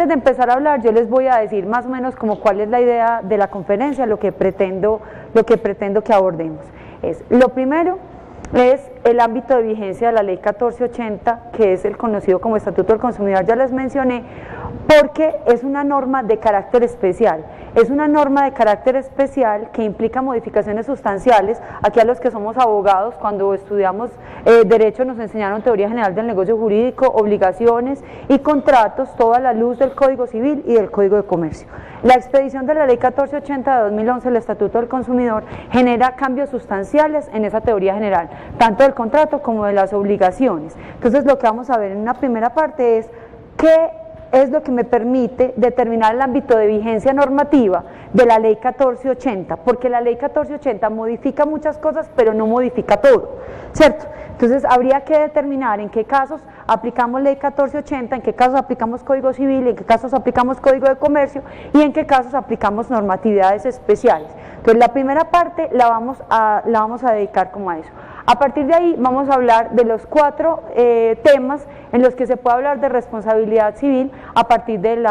antes de empezar a hablar, yo les voy a decir más o menos como cuál es la idea de la conferencia, lo que pretendo que abordemos. Lo primero es el ámbito de vigencia de la Ley 1480, que es el conocido como Estatuto del Consumidor, ya les mencioné, porque es una norma de carácter especial. Es una norma de carácter especial que implica modificaciones sustanciales. Aquí a los que somos abogados, cuando estudiamos Derecho, nos enseñaron teoría general del negocio jurídico, obligaciones y contratos, toda la luz del Código Civil y del Código de Comercio. La expedición de la Ley 1480 de 2011, el Estatuto del Consumidor, genera cambios sustanciales en esa teoría general, tanto del contrato como de las obligaciones. Entonces, lo que vamos a ver en una primera parte es qué es lo que me permite determinar el ámbito de vigencia normativa de la Ley 1480, porque la Ley 1480 modifica muchas cosas, pero no modifica todo, ¿cierto? Entonces habría que determinar en qué casos aplicamos Ley 1480, en qué casos aplicamos Código Civil, en qué casos aplicamos Código de Comercio y en qué casos aplicamos normatividades especiales. Entonces la primera parte la vamos a dedicar como a eso. A partir de ahí vamos a hablar de los 4 temas en los que se puede hablar de responsabilidad civil a partir del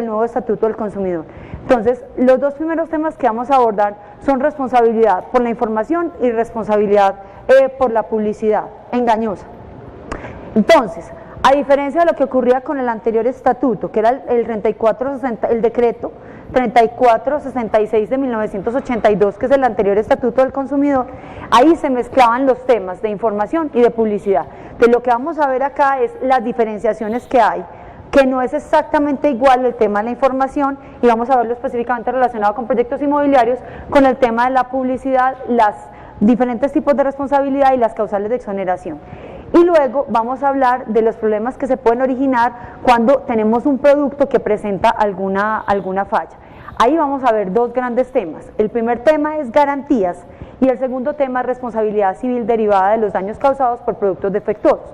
nuevo Estatuto del Consumidor. Entonces, los 2 primeros temas que vamos a abordar son responsabilidad por la información y responsabilidad por la publicidad engañosa. Entonces, a diferencia de lo que ocurría con el anterior estatuto, que era el decreto 3466 de 1982, que es el anterior Estatuto del Consumidor, ahí se mezclaban los temas de información y de publicidad. Entonces, lo que vamos a ver acá es las diferenciaciones que hay, que no es exactamente igual el tema de la información, y vamos a verlo específicamente relacionado con proyectos inmobiliarios, con el tema de la publicidad, los diferentes tipos de responsabilidad y las causales de exoneración. Y luego vamos a hablar de los problemas que se pueden originar cuando tenemos un producto que presenta alguna falla. Ahí vamos a ver 2 grandes temas. El primer tema es garantías y el segundo tema es responsabilidad civil derivada de los daños causados por productos defectuosos.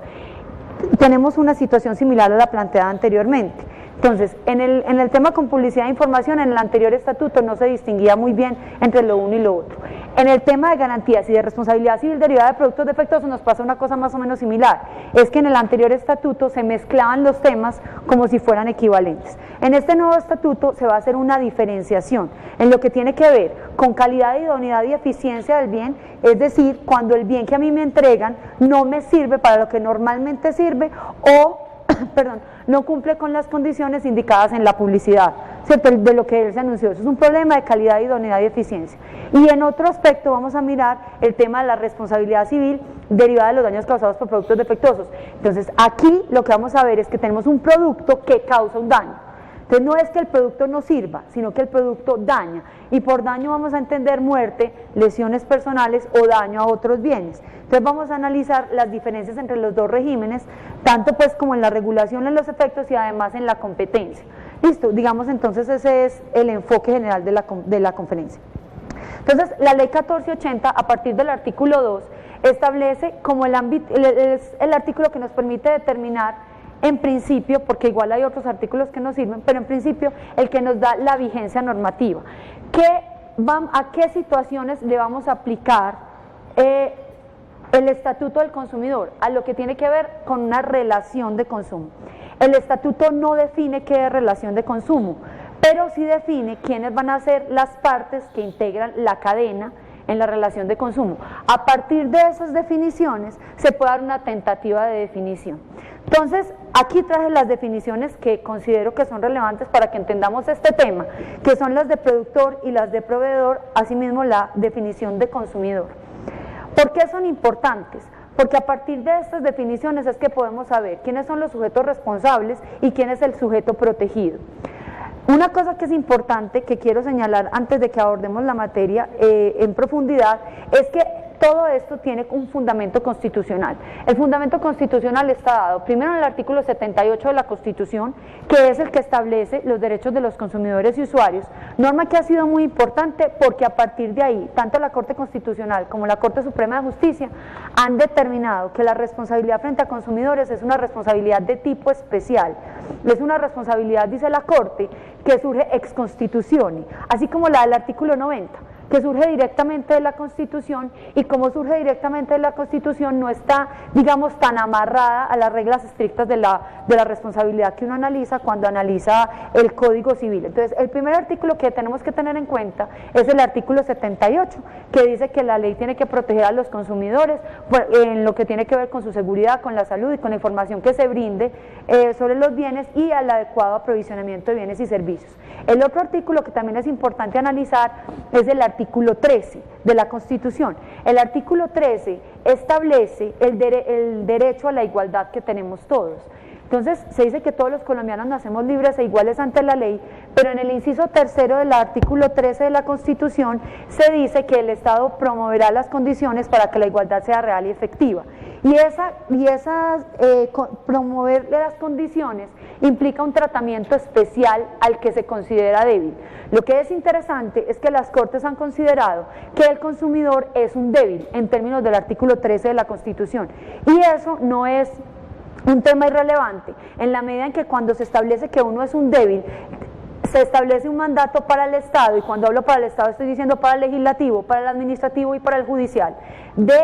Tenemos una situación similar a la planteada anteriormente. Entonces, en el tema con publicidad e información, en el anterior estatuto no se distinguía muy bien entre lo uno y lo otro. En el tema de garantías y de responsabilidad civil derivada de productos defectuosos nos pasa una cosa más o menos similar. Es que en el anterior estatuto se mezclaban los temas como si fueran equivalentes. En este nuevo estatuto se va a hacer una diferenciación en lo que tiene que ver con calidad, idoneidad y eficiencia del bien, es decir, cuando el bien que a mí me entregan no me sirve para lo que normalmente sirve o no cumple con las condiciones indicadas en la publicidad, ¿cierto?, de lo que él se anunció. Eso es un problema de calidad, idoneidad y eficiencia. Y en otro aspecto vamos a mirar el tema de la responsabilidad civil derivada de los daños causados por productos defectuosos. Entonces, aquí lo que vamos a ver es que tenemos un producto que causa un daño. Entonces, no es que el producto no sirva, sino que el producto daña. Y por daño vamos a entender muerte, lesiones personales o daño a otros bienes. Entonces, vamos a analizar las diferencias entre los 2 regímenes, tanto pues como en la regulación, en los efectos y además en la competencia. Listo, digamos entonces ese es el enfoque general de la conferencia. Entonces, la Ley 1480, a partir del artículo 2, establece como el artículo que nos permite determinar en principio, porque igual hay otros artículos que nos sirven, pero en principio el que nos da la vigencia normativa. ¿A qué situaciones le vamos a aplicar el Estatuto del Consumidor? A lo que tiene que ver con una relación de consumo. El Estatuto no define qué es relación de consumo, pero sí define quiénes van a ser las partes que integran la cadena en la relación de consumo. A partir de esas definiciones se puede dar una tentativa de definición. Entonces, aquí traje las definiciones que considero que son relevantes para que entendamos este tema, que son las de productor y las de proveedor, asimismo la definición de consumidor. ¿Por qué son importantes? Porque a partir de estas definiciones es que podemos saber quiénes son los sujetos responsables y quién es el sujeto protegido. Una cosa que es importante, que quiero señalar antes de que abordemos la materia en profundidad, es que todo esto tiene un fundamento constitucional. El fundamento constitucional está dado primero en el artículo 78 de la Constitución, que es el que establece los derechos de los consumidores y usuarios, norma que ha sido muy importante porque a partir de ahí, tanto la Corte Constitucional como la Corte Suprema de Justicia han determinado que la responsabilidad frente a consumidores es una responsabilidad de tipo especial. Es una responsabilidad, dice la Corte, que surge ex constitutione, así como la del artículo 90. que surge directamente de la Constitución, y como surge directamente de la Constitución no está, digamos, tan amarrada a las reglas estrictas de la responsabilidad que uno analiza cuando analiza el Código Civil. Entonces, el primer artículo que tenemos que tener en cuenta es el artículo 78, que dice que la ley tiene que proteger a los consumidores en lo que tiene que ver con su seguridad, con la salud y con la información que se brinde sobre los bienes y al adecuado aprovisionamiento de bienes y servicios. El otro artículo que también es importante analizar es el artículo 13 de la Constitución. El artículo 13 establece el derecho a la igualdad que tenemos todos. Entonces se dice que todos los colombianos nacemos libres e iguales ante la ley, pero en el inciso tercero del artículo 13 de la Constitución se dice que el Estado promoverá las condiciones para que la igualdad sea real y efectiva. Y promover las condiciones implica un tratamiento especial al que se considera débil. Lo que es interesante es que las Cortes han considerado que el consumidor es un débil en términos del artículo 13 de la Constitución, y eso no es un tema irrelevante, en la medida en que cuando se establece que uno es un débil, se establece un mandato para el Estado, y cuando hablo para el Estado estoy diciendo para el legislativo, para el administrativo y para el judicial, de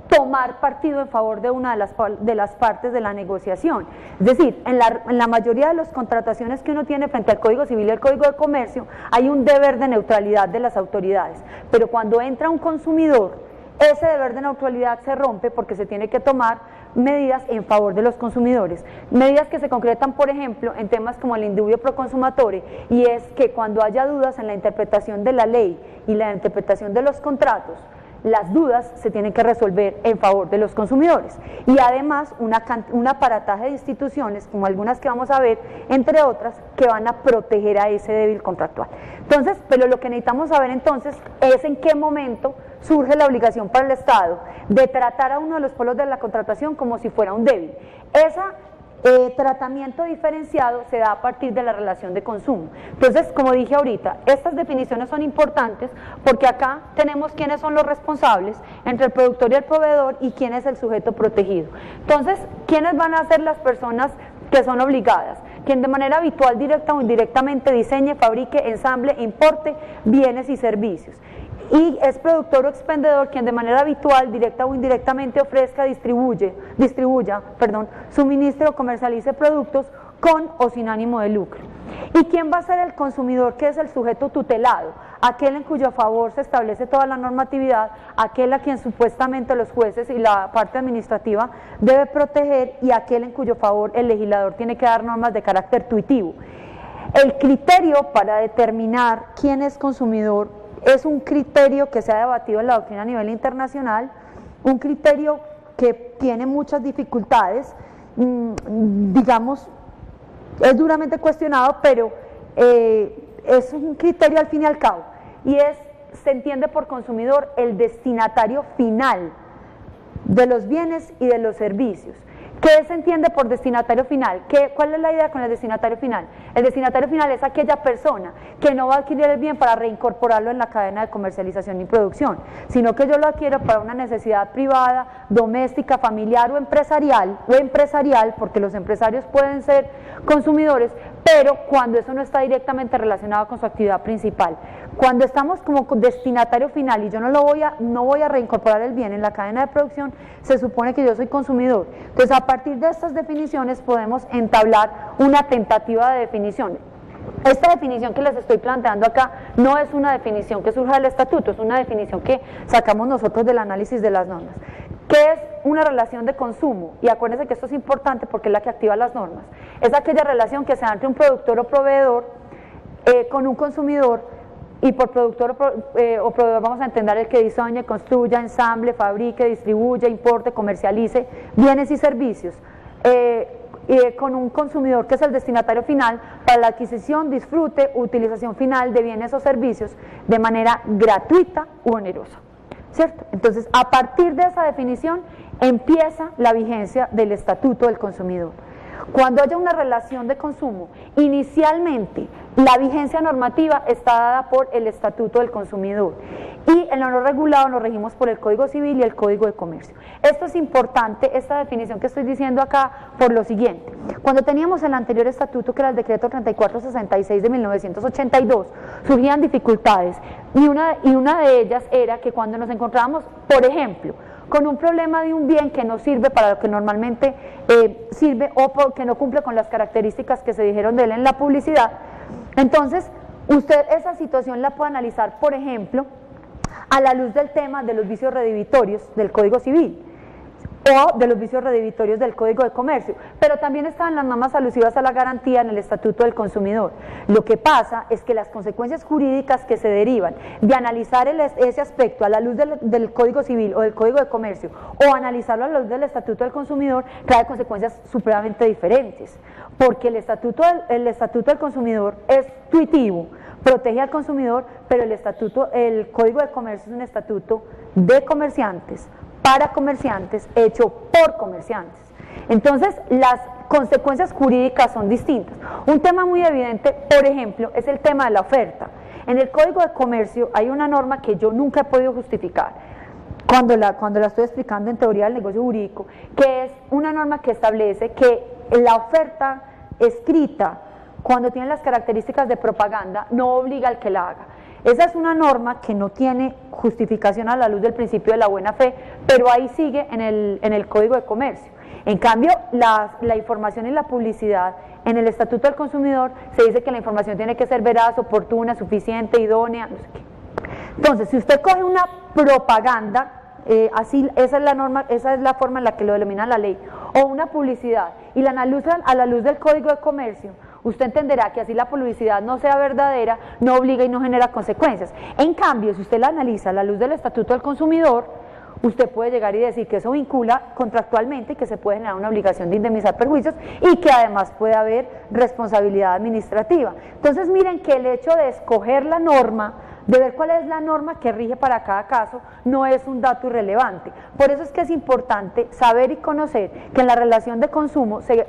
tomar partido en favor de una de las partes de la negociación. Es decir, en la mayoría de las contrataciones que uno tiene frente al Código Civil y al Código de Comercio hay un deber de neutralidad de las autoridades, pero cuando entra un consumidor, ese deber de neutralidad se rompe porque se tiene que tomar medidas en favor de los consumidores, medidas que se concretan, por ejemplo, en temas como el indubio pro consumatore, y es que cuando haya dudas en la interpretación de la ley y la interpretación de los contratos, las dudas se tienen que resolver en favor de los consumidores, y además un aparataje de instituciones, como algunas que vamos a ver, entre otras, que van a proteger a ese débil contractual. Entonces, pero lo que necesitamos saber entonces es en qué momento surge la obligación para el Estado de tratar a uno de los polos de la contratación como si fuera un débil. Tratamiento diferenciado se da a partir de la relación de consumo. Entonces, como dije ahorita, estas definiciones son importantes porque acá tenemos quiénes son los responsables entre el productor y el proveedor y quién es el sujeto protegido. Entonces, ¿quiénes van a ser las personas que son obligadas? Quien de manera habitual, directa o indirectamente diseñe, fabrique, ensamble, importe bienes y servicios. Y es productor o expendedor quien de manera habitual, directa o indirectamente distribuya, suministre o comercialice productos con o sin ánimo de lucro. ¿Y quién va a ser el consumidor, que es el sujeto tutelado? Aquel en cuyo favor se establece toda la normatividad, aquel a quien supuestamente los jueces y la parte administrativa debe proteger, y aquel en cuyo favor el legislador tiene que dar normas de carácter tuitivo. El criterio para determinar quién es consumidor es un criterio que se ha debatido en la doctrina a nivel internacional, un criterio que tiene muchas dificultades, digamos, es duramente cuestionado, pero es un criterio al fin y al cabo, y se entiende por consumidor el destinatario final de los bienes y de los servicios. ¿Qué se entiende por destinatario final? ¿Cuál es la idea con el destinatario final? El destinatario final es aquella persona que no va a adquirir el bien para reincorporarlo en la cadena de comercialización y producción, sino que yo lo adquiero para una necesidad privada, doméstica, familiar o empresarial, porque los empresarios pueden ser consumidores, pero cuando eso no está directamente relacionado con su actividad principal. Cuando estamos como destinatario final y yo no voy a reincorporar el bien en la cadena de producción, se supone que yo soy consumidor. Entonces, a partir de estas definiciones podemos entablar una tentativa de definición. Esta definición que les estoy planteando acá no es una definición que surja del estatuto, es una definición que sacamos nosotros del análisis de las normas. ¿Qué es una relación de consumo? Y acuérdense que esto es importante porque es la que activa las normas. Es aquella relación que se da entre un productor o proveedor con un consumidor, y por productor o proveedor vamos a entender el que diseñe, construya, ensamble, fabrique, distribuya, importe, comercialice bienes y servicios, con un consumidor que es el destinatario final para la adquisición, disfrute, utilización final de bienes o servicios de manera gratuita u onerosa, ¿cierto? Entonces, a partir de esa definición empieza la vigencia del Estatuto del Consumidor. Cuando haya una relación de consumo, inicialmente la vigencia normativa está dada por el Estatuto del Consumidor, y en lo no regulado nos regimos por el Código Civil y el Código de Comercio. Esto es importante, esta definición que estoy diciendo acá, por lo siguiente. Cuando teníamos el anterior estatuto, que era el decreto 3466 de 1982, surgían dificultades y una de ellas era que cuando nos encontrábamos, por ejemplo, con un problema de un bien que no sirve para lo que normalmente sirve o que no cumple con las características que se dijeron de él en la publicidad, entonces usted esa situación la puede analizar, por ejemplo, a la luz del tema de los vicios redivitorios del Código Civil o de los vicios redivitorios del Código de Comercio, pero también están las normas alusivas a la garantía en el Estatuto del Consumidor. Lo que pasa es que las consecuencias jurídicas que se derivan de analizar ese aspecto a la luz del Código Civil o del Código de Comercio o analizarlo a la luz del Estatuto del Consumidor trae consecuencias supremamente diferentes, porque el Estatuto del Consumidor es tuitivo, protege al consumidor, pero el Código de Comercio es un estatuto de comerciantes, para comerciantes, hecho por comerciantes. Entonces, las consecuencias jurídicas son distintas. Un tema muy evidente, por ejemplo, es el tema de la oferta. En el Código de Comercio hay una norma que yo nunca he podido justificar cuando la estoy explicando en teoría del negocio jurídico, que es una norma que establece que la oferta escrita, cuando tiene las características de propaganda, no obliga al que la haga. Esa es una norma que no tiene justificación a la luz del principio de la buena fe, pero ahí sigue en el Código de Comercio. En cambio, la información y la publicidad en el Estatuto del Consumidor se dice que la información tiene que ser veraz, oportuna, suficiente, idónea, no sé qué. Entonces, si usted coge una propaganda, esa es la forma en la que lo denomina la ley, o una publicidad, y la analizan a la luz del Código de Comercio, usted entenderá que así la publicidad no sea verdadera, no obliga y no genera consecuencias. En cambio, si usted la analiza a la luz del Estatuto del Consumidor, usted puede llegar y decir que eso vincula contractualmente y que se puede generar una obligación de indemnizar perjuicios y que además puede haber responsabilidad administrativa. Entonces miren que el hecho de escoger la norma, de ver cuál es la norma que rige para cada caso, no es un dato irrelevante. Por eso es que es importante saber y conocer que en la relación de consumo se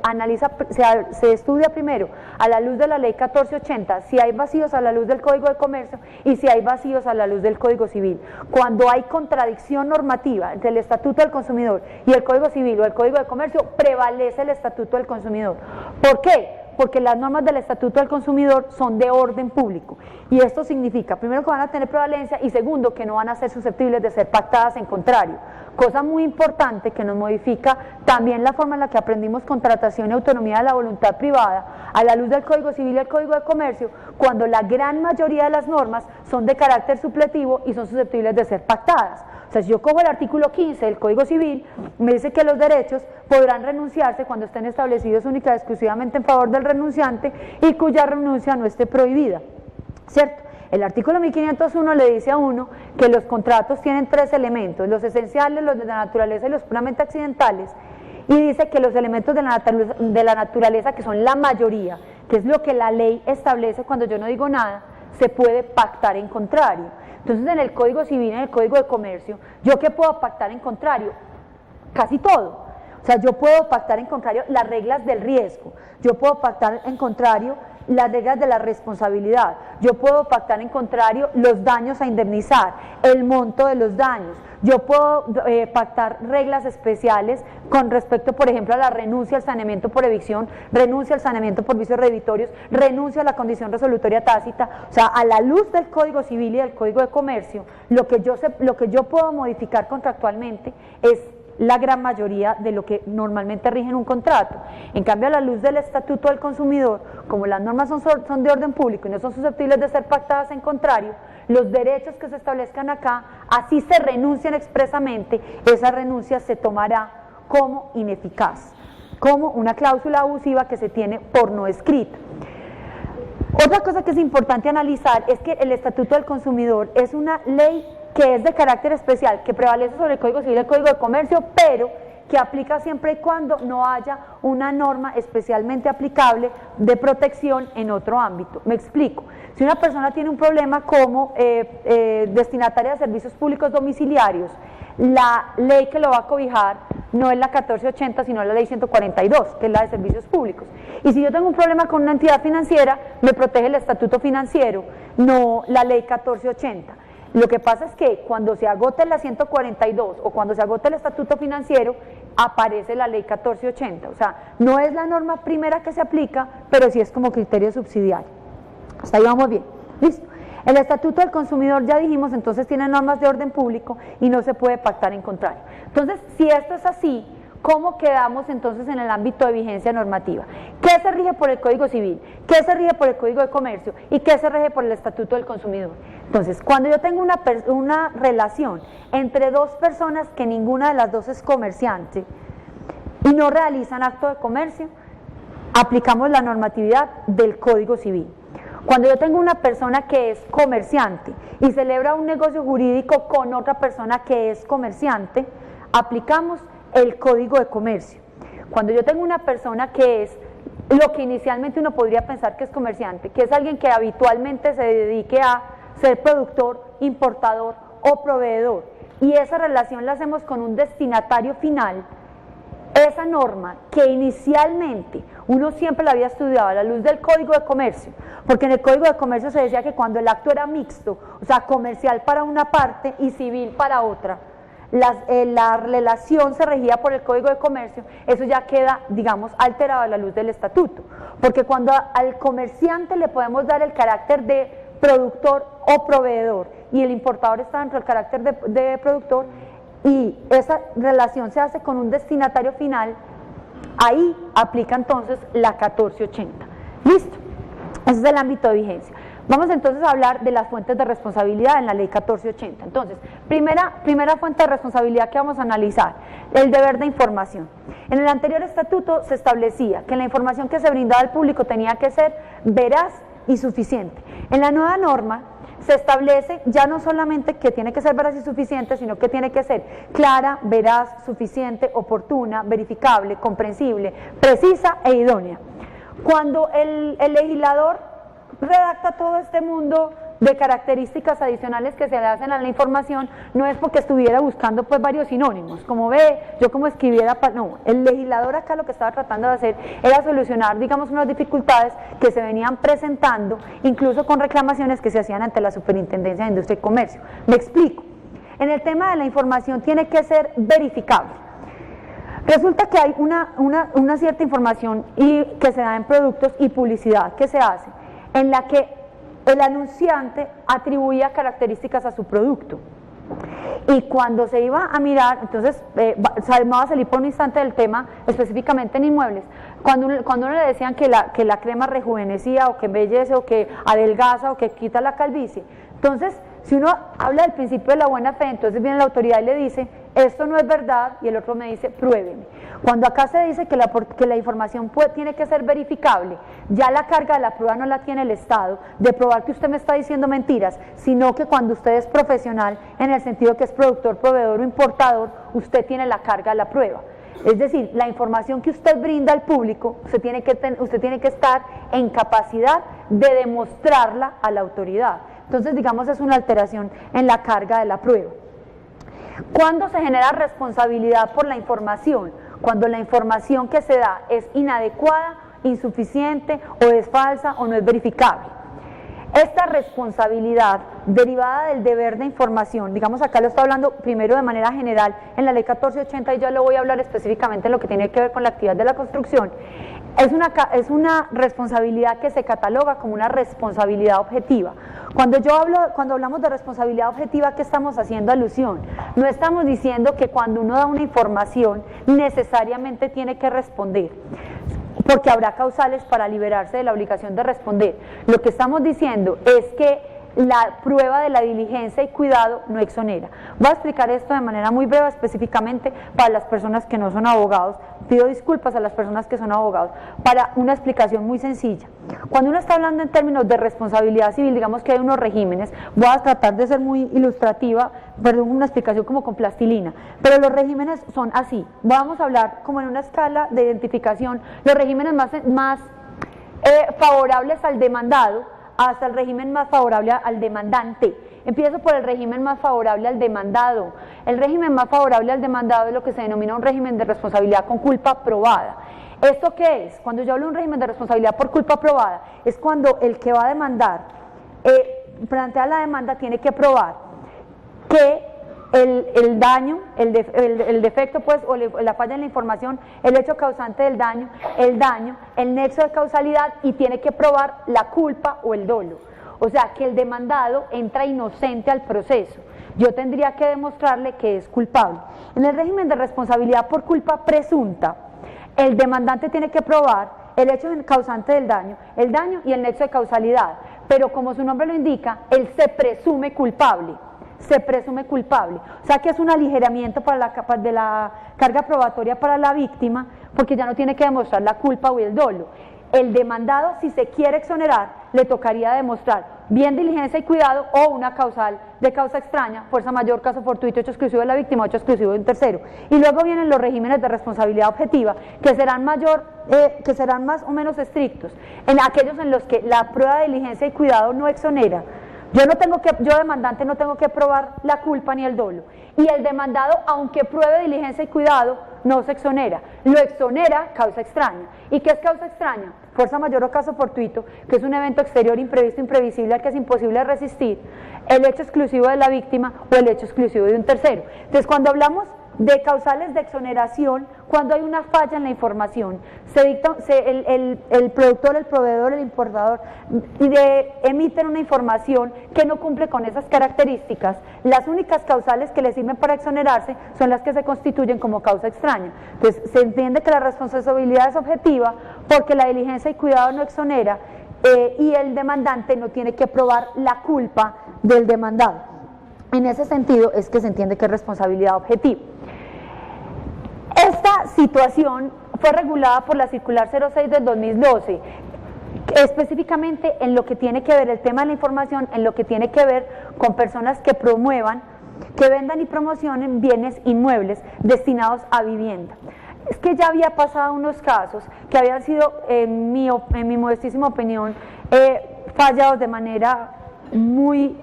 estudia primero a la luz de la ley 1480 si hay vacíos a la luz del Código de Comercio y si hay vacíos a la luz del Código Civil. Cuando hay contradicción normativa entre el Estatuto del Consumidor y el Código Civil o el Código de Comercio, prevalece el Estatuto del Consumidor. ¿Por qué? Porque las normas del Estatuto del Consumidor son de orden público y esto significa, primero, que van a tener prevalencia y segundo, que no van a ser susceptibles de ser pactadas en contrario. Cosa muy importante que nos modifica también la forma en la que aprendimos contratación y autonomía de la voluntad privada a la luz del Código Civil y el Código de Comercio, cuando la gran mayoría de las normas son de carácter supletivo y son susceptibles de ser pactadas. O sea, si yo cojo el artículo 15 del Código Civil, me dice que los derechos podrán renunciarse cuando estén establecidos única y exclusivamente en favor del renunciante y cuya renuncia no esté prohibida, ¿cierto? El artículo 1501 le dice a uno que los contratos tienen tres elementos, los esenciales, los de la naturaleza y los puramente accidentales, y dice que los elementos de la naturaleza, que son la mayoría, que es lo que la ley establece cuando yo no digo nada, se puede pactar en contrario. Entonces, en el Código Civil, en el Código de Comercio, ¿yo qué puedo pactar en contrario? Casi todo. O sea, yo puedo pactar en contrario las reglas del riesgo, yo puedo pactar en contrario las reglas de la responsabilidad, yo puedo pactar en contrario los daños a indemnizar, el monto de los daños, yo puedo pactar reglas especiales con respecto, por ejemplo, a la renuncia al saneamiento por evicción, renuncia al saneamiento por vicios redivitorios, renuncia a la condición resolutoria tácita. O sea, a la luz del Código Civil y del Código de Comercio, lo que yo puedo modificar contractualmente es la gran mayoría de lo que normalmente rige en un contrato. En cambio, a la luz del Estatuto del Consumidor, como las normas son de orden público y no son susceptibles de ser pactadas en contrario, los derechos que se establezcan acá, así se renuncian expresamente, esa renuncia se tomará como ineficaz, como una cláusula abusiva que se tiene por no escrito. Otra cosa que es importante analizar es que el Estatuto del Consumidor es una ley que es de carácter especial, que prevalece sobre el Código Civil y el Código de Comercio, pero que aplica siempre y cuando no haya una norma especialmente aplicable de protección en otro ámbito. Me explico. Si una persona tiene un problema como destinataria de servicios públicos domiciliarios, la ley que lo va a cobijar no es la 1480, sino la ley 142, que es la de servicios públicos. Y si yo tengo un problema con una entidad financiera, me protege el estatuto financiero, no la ley 1480. Lo que pasa es que cuando se agote la 142 o cuando se agote el estatuto financiero, aparece la ley 1480, o sea, no es la norma primera que se aplica, pero sí es como criterio subsidiario. Hasta ahí vamos bien, listo. El estatuto del consumidor, ya dijimos, entonces tiene normas de orden público y no se puede pactar en contrario. Entonces, si esto es así, ¿cómo quedamos entonces en el ámbito de vigencia normativa? ¿Qué se rige por el Código Civil? ¿Qué se rige por el Código de Comercio? ¿Y qué se rige por el Estatuto del Consumidor? Entonces, cuando yo tengo una relación entre dos personas que ninguna de las dos es comerciante y no realizan acto de comercio, aplicamos la normatividad del Código Civil. Cuando yo tengo una persona que es comerciante y celebra un negocio jurídico con otra persona que es comerciante, aplicamos el Código de Comercio. Cuando yo tengo una persona que es lo que inicialmente uno podría pensar que es comerciante, que es alguien que habitualmente se dedique a ser productor, importador o proveedor, y esa relación la hacemos con un destinatario final, esa norma que inicialmente uno siempre la había estudiado a la luz del Código de Comercio, porque en el Código de Comercio se decía que cuando el acto era mixto, o sea, comercial para una parte y civil para otra, la relación se regía por el Código de Comercio, eso ya queda, digamos, alterado a la luz del estatuto, porque cuando al comerciante le podemos dar el carácter de productor o proveedor y el importador está dentro del carácter de productor, y esa relación se hace con un destinatario final, ahí aplica entonces la 1480. Listo, ese es el ámbito de vigencia. Vamos entonces a hablar de las fuentes de responsabilidad en la ley 1480. Entonces, primera fuente de responsabilidad que vamos a analizar, el deber de información. En el anterior estatuto se establecía que la información que se brindaba al público tenía que ser veraz y suficiente. En la nueva norma se establece ya no solamente que tiene que ser veraz y suficiente, sino que tiene que ser clara, veraz, suficiente, oportuna, verificable, comprensible, precisa e idónea. Cuando el legislador redacta todo este mundo de características adicionales que se le hacen a la información, no es porque estuviera buscando pues varios sinónimos, como ve, yo como escribiera, no, el legislador acá lo que estaba tratando de hacer era solucionar, digamos, unas dificultades que se venían presentando, incluso con reclamaciones que se hacían ante la Superintendencia de Industria y Comercio. Me explico, en el tema de la información tiene que ser verificable. Resulta que hay una cierta información que se da en productos y publicidad que se hace, en la que el anunciante atribuía características a su producto. Y cuando se iba a mirar, entonces, vamos a salir por un instante del tema, específicamente en inmuebles, cuando uno le decían que la crema rejuvenecía, o que embellece, o que adelgaza, o que quita la calvicie, entonces, si uno habla del principio de la buena fe, entonces viene la autoridad y le dice, esto no es verdad, y el otro me dice, pruébeme. Cuando acá se dice que la información tiene que ser verificable, ya la carga de la prueba no la tiene el Estado, de probar que usted me está diciendo mentiras, sino que cuando usted es profesional, en el sentido que es productor, proveedor o importador, usted tiene la carga de la prueba. Es decir, la información que usted brinda al público, usted tiene que estar en capacidad de demostrarla a la autoridad. Entonces, digamos, es una alteración en la carga de la prueba. ¿Cuándo se genera responsabilidad por la información? Cuando la información que se da es inadecuada, insuficiente, o es falsa o no es verificable. Esta responsabilidad derivada del deber de información, digamos acá lo estoy hablando primero de manera general en la ley 1480 y ya lo voy a hablar específicamente en lo que tiene que ver con la actividad de la construcción, es una responsabilidad que se cataloga como una responsabilidad objetiva. Cuando hablamos de responsabilidad objetiva, ¿a qué estamos haciendo alusión? No estamos diciendo que cuando uno da una información necesariamente tiene que responder, porque habrá causales para liberarse de la obligación de responder. Lo que estamos diciendo es que la prueba de la diligencia y cuidado no exonera. Voy a explicar esto de manera muy breve, específicamente para las personas que no son abogados. Pido disculpas a las personas que son abogados, para una explicación muy sencilla. Cuando uno está hablando en términos de responsabilidad civil, digamos que hay unos regímenes, voy a tratar de ser muy ilustrativa, perdón, una explicación como con plastilina, pero los regímenes son así. Vamos a hablar como en una escala de identificación, los regímenes más favorables al demandado, hasta el régimen más favorable al demandante. Empiezo por el régimen más favorable al demandado. El régimen más favorable al demandado es lo que se denomina un régimen de responsabilidad con culpa probada. ¿Esto qué es? Cuando yo hablo de un régimen de responsabilidad por culpa probada, es cuando el que va a demandar, plantea la demanda, tiene que probar que el daño, el defecto pues, o la falla en la información, el hecho causante del daño, el nexo de causalidad, y tiene que probar la culpa o el dolo. O sea, que el demandado entra inocente al proceso. Yo tendría que demostrarle que es culpable. En el régimen de responsabilidad por culpa presunta, el demandante tiene que probar el hecho causante del daño, el daño y el nexo de causalidad, pero como su nombre lo indica, él se presume culpable. Se presume culpable, o sea que es un aligeramiento de la carga probatoria para la víctima, porque ya no tiene que demostrar la culpa o el dolo. El demandado, si se quiere exonerar, le tocaría demostrar bien diligencia y cuidado o una causal de causa extraña, fuerza mayor, caso fortuito, hecho exclusivo de la víctima, hecho exclusivo de un tercero. Y luego vienen los regímenes de responsabilidad objetiva, que serán más o menos estrictos, en aquellos en los que la prueba de diligencia y cuidado no exonera. Yo demandante no tengo que probar la culpa ni el dolo, y el demandado, aunque pruebe diligencia y cuidado, no se exonera, lo exonera causa extraña. ¿Y qué es causa extraña? Fuerza mayor o caso fortuito, que es un evento exterior imprevisto, imprevisible, al que es imposible resistir, el hecho exclusivo de la víctima o el hecho exclusivo de un tercero. Entonces, cuando hablamos de causales de exoneración, cuando hay una falla en la información, el productor, el proveedor, el importador emiten una información que no cumple con esas características, las únicas causales que le sirven para exonerarse son las que se constituyen como causa extraña. Entonces se entiende que la responsabilidad es objetiva porque la diligencia y cuidado no exonera, y el demandante no tiene que probar la culpa del demandado. En ese sentido es que se entiende que es responsabilidad objetiva. Esta situación fue regulada por la circular 06 del 2012, específicamente en lo que tiene que ver el tema de la información, en lo que tiene que ver con personas que promuevan, que vendan y promocionen bienes inmuebles destinados a vivienda. Es que ya había pasado unos casos que habían sido, en mi modestísima opinión, fallados de manera muy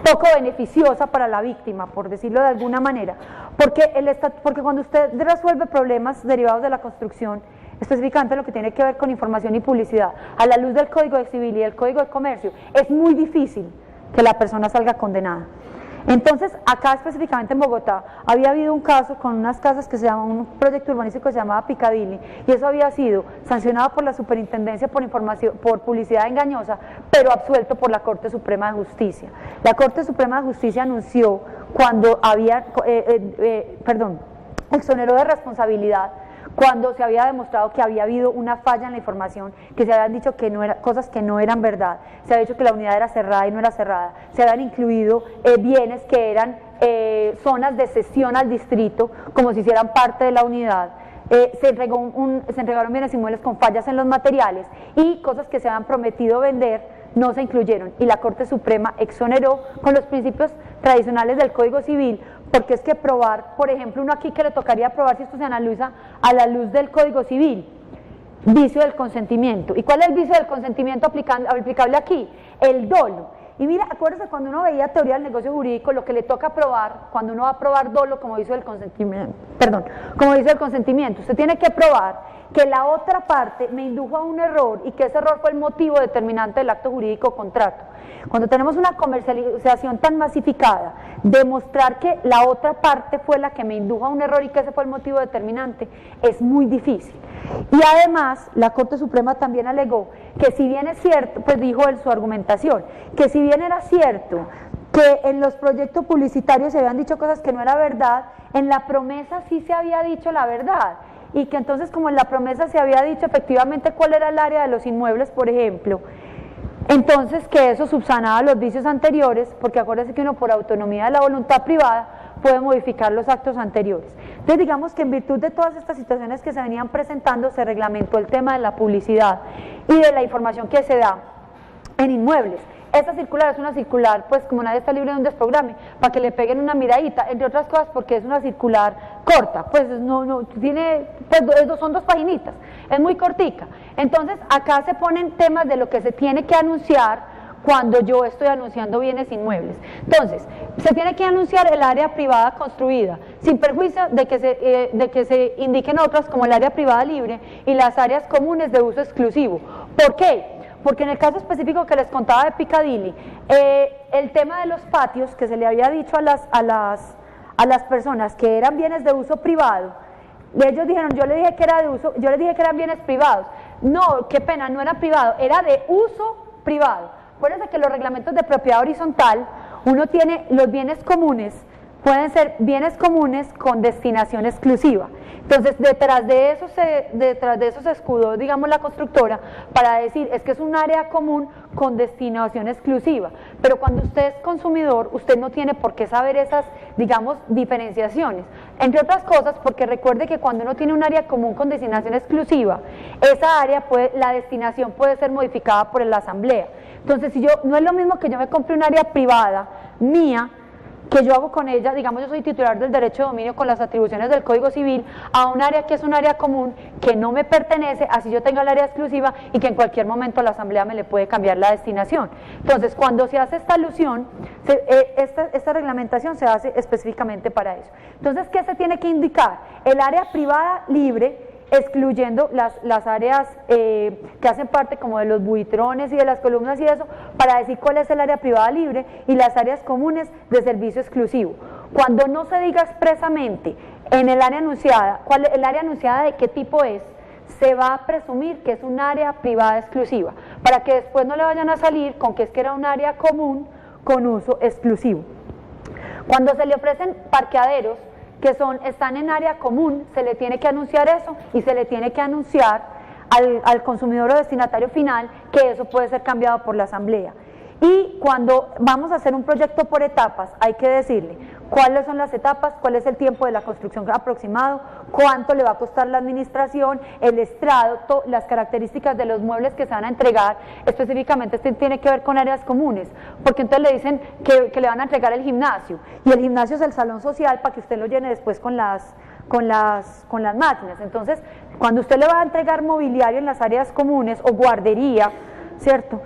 poco beneficiosa para la víctima, por decirlo de alguna manera, porque cuando usted resuelve problemas derivados de la construcción, específicamente lo que tiene que ver con información y publicidad, a la luz del Código Civil y del Código de Comercio, es muy difícil que la persona salga condenada. Entonces, acá específicamente en Bogotá, había habido un caso con unas casas que se llamaban, un proyecto urbanístico que se llamaba Piccadilly, y eso había sido sancionado por la Superintendencia por publicidad engañosa, pero absuelto por la Corte Suprema de Justicia. La Corte Suprema de Justicia anunció cuando exoneró de responsabilidad cuando se había demostrado que había habido una falla en la información, que se habían dicho que cosas que no eran verdad, se había dicho que la unidad era cerrada y no era cerrada, se habían incluido bienes que eran zonas de cesión al distrito, como si hicieran parte de la unidad, se entregaron bienes inmuebles con fallas en los materiales, y cosas que se habían prometido vender no se incluyeron, y la Corte Suprema exoneró con los principios tradicionales del Código Civil, porque es que probar, por ejemplo, uno aquí que le tocaría probar, si esto se analiza a la luz del Código Civil, vicio del consentimiento. ¿Y cuál es el vicio del consentimiento aplicable aquí? El dolo. Y mira, acuérdense cuando uno veía teoría del negocio jurídico, lo que le toca probar, cuando uno va a probar dolo como vicio del consentimiento, usted tiene que probar que la otra parte me indujo a un error y que ese error fue el motivo determinante del acto jurídico o contrato. Cuando tenemos una comercialización tan masificada, demostrar que la otra parte fue la que me indujo a un error y que ese fue el motivo determinante es muy difícil. Y además, la Corte Suprema también alegó que si bien es cierto, pues dijo en su argumentación, que si bien era cierto que en los proyectos publicitarios se habían dicho cosas que no era verdad, en la promesa sí se había dicho la verdad, y que entonces como en la promesa se había dicho efectivamente cuál era el área de los inmuebles, por ejemplo, entonces que eso subsanaba los vicios anteriores, porque acuérdense que uno por autonomía de la voluntad privada puede modificar los actos anteriores. Entonces digamos que en virtud de todas estas situaciones que se venían presentando, se reglamentó el tema de la publicidad y de la información que se da en inmuebles. Esta circular es una circular, pues como nadie está libre de un desprograme, para que le peguen una miradita, entre otras cosas porque es una circular corta, pues no tiene, pues son 2 paginitas, es muy cortica. Entonces acá se ponen temas de lo que se tiene que anunciar cuando yo estoy anunciando bienes inmuebles. Entonces, se tiene que anunciar el área privada construida, sin perjuicio de que se indiquen otras como el área privada libre y las áreas comunes de uso exclusivo. ¿Por qué? Porque en el caso específico que les contaba de Piccadilly, El tema de los patios, que se le había dicho a las personas que eran bienes de uso privado, ellos dijeron, yo le dije que era de uso, yo les dije que eran bienes privados. No, qué pena, no era privado, era de uso privado. Acuérdense que los reglamentos de propiedad horizontal, uno tiene los bienes comunes, pueden ser bienes comunes con destinación exclusiva. Entonces, detrás de eso se escudó, digamos, la constructora para decir, es que es un área común con destinación exclusiva. Pero cuando usted es consumidor, usted no tiene por qué saber esas, digamos, diferenciaciones. Entre otras cosas, porque recuerde que cuando uno tiene un área común con destinación exclusiva, esa área, la destinación puede ser modificada por la asamblea. Entonces, si no es lo mismo que yo me compre un área privada mía, que yo hago con ella, digamos, yo soy titular del derecho de dominio con las atribuciones del Código Civil, a un área que es un área común, que no me pertenece, así yo tenga el área exclusiva y que en cualquier momento la asamblea me le puede cambiar la destinación. Entonces, cuando se hace esta alusión, esta reglamentación se hace específicamente para eso. Entonces, ¿qué se tiene que indicar? El área privada libre, excluyendo las áreas que hacen parte como de los buitrones y de las columnas y eso, para decir cuál es el área privada libre y las áreas comunes de servicio exclusivo. Cuando no se diga expresamente en el área anunciada, el área anunciada de qué tipo es, se va a presumir que es un área privada exclusiva, para que después no le vayan a salir con que es que era un área común con uso exclusivo. Cuando se le ofrecen parqueaderos, que están en área común, se le tiene que anunciar eso y se le tiene que anunciar al consumidor o destinatario final que eso puede ser cambiado por la asamblea. Y cuando vamos a hacer un proyecto por etapas, hay que decirle cuáles son las etapas, cuál es el tiempo de la construcción aproximado, cuánto le va a costar la administración, el estrado, las características de los muebles que se van a entregar. Específicamente este tiene que ver con áreas comunes, porque entonces le dicen que le van a entregar el gimnasio, y el gimnasio es el salón social para que usted lo llene después con las máquinas. Entonces, cuando usted le va a entregar mobiliario en las áreas comunes o guardería, ¿cierto?,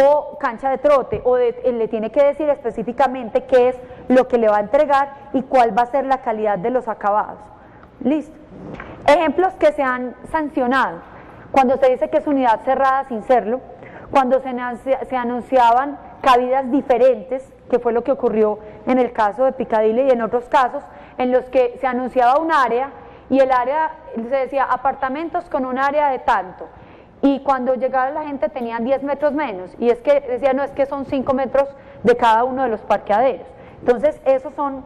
o cancha de trote, le tiene que decir específicamente qué es lo que le va a entregar y cuál va a ser la calidad de los acabados. Listo. Ejemplos que se han sancionado: cuando se dice que es unidad cerrada sin serlo, cuando se anunciaban cabidas diferentes, que fue lo que ocurrió en el caso de Picadilly y en otros casos, en los que se anunciaba un área y el área se decía apartamentos con un área de tanto, y cuando llegaba la gente tenían 10 metros menos, y es que decían, no, es que son 5 metros de cada uno de los parqueaderos. Entonces esos son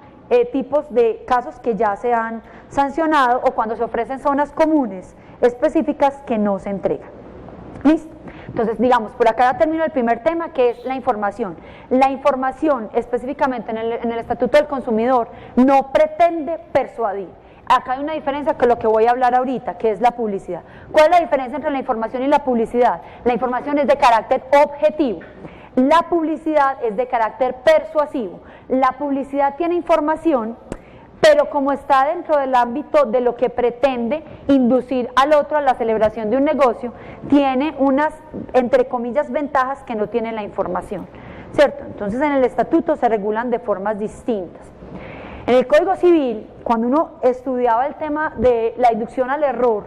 tipos de casos que ya se han sancionado, o cuando se ofrecen zonas comunes específicas que no se entregan. ¿Listo? Entonces, digamos, por acá ya termino el primer tema, que es la información. La información, específicamente en el Estatuto del Consumidor, no pretende persuadir. Acá hay una diferencia con lo que voy a hablar ahorita, que es la publicidad. ¿Cuál es la diferencia entre la información y la publicidad? La información es de carácter objetivo. La publicidad es de carácter persuasivo. La publicidad tiene información, pero como está dentro del ámbito de lo que pretende inducir al otro a la celebración de un negocio, tiene unas, entre comillas, ventajas que no tiene la información, ¿cierto? Entonces, en el estatuto se regulan de formas distintas. En el Código Civil, cuando uno estudiaba el tema de la inducción al error,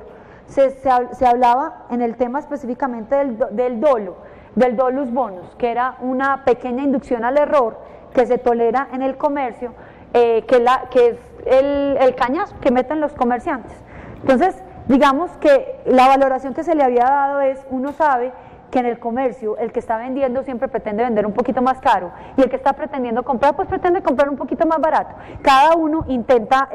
se hablaba en el tema específicamente del dolo, del dolus bonus, que era una pequeña inducción al error que se tolera en el comercio, que es el cañazo que meten los comerciantes. Entonces, digamos que la valoración que se le había dado es, uno sabe que en el comercio el que está vendiendo siempre pretende vender un poquito más caro, y el que está pretendiendo comprar, pues pretende comprar un poquito más barato. Cada uno intenta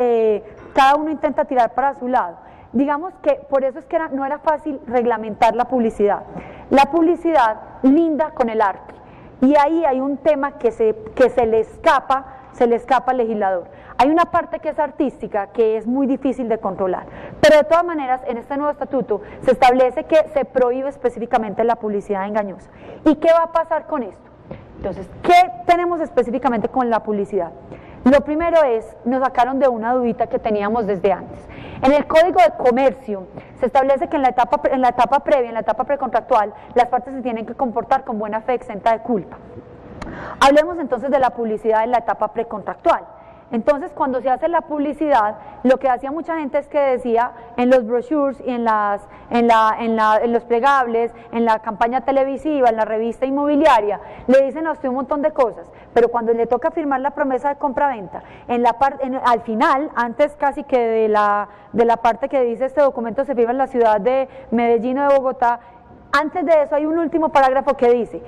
tirar para su lado. Digamos que por eso es que no era fácil reglamentar la publicidad. La publicidad linda con el arte, y ahí hay un tema que se le escapa al legislador. Hay una parte que es artística, que es muy difícil de controlar, pero de todas maneras en este nuevo estatuto se establece que se prohíbe específicamente la publicidad engañosa. ¿Y qué va a pasar con esto? Entonces, ¿qué tenemos específicamente con la publicidad? Lo primero es, nos sacaron de una dudita que teníamos desde antes. En el Código de Comercio se establece que en la etapa previa, en la etapa precontractual, las partes se tienen que comportar con buena fe exenta de culpa. Hablemos entonces de la publicidad en la etapa precontractual. Entonces, cuando se hace la publicidad, lo que hacía mucha gente es que decía en los brochures y en los plegables, en la campaña televisiva, en la revista inmobiliaria, le dicen a usted un montón de cosas, pero cuando le toca firmar la promesa de compra-venta, al final, antes casi que de la parte que dice este documento se firma en la ciudad de Medellín o de Bogotá, antes de eso hay un último parágrafo que dice,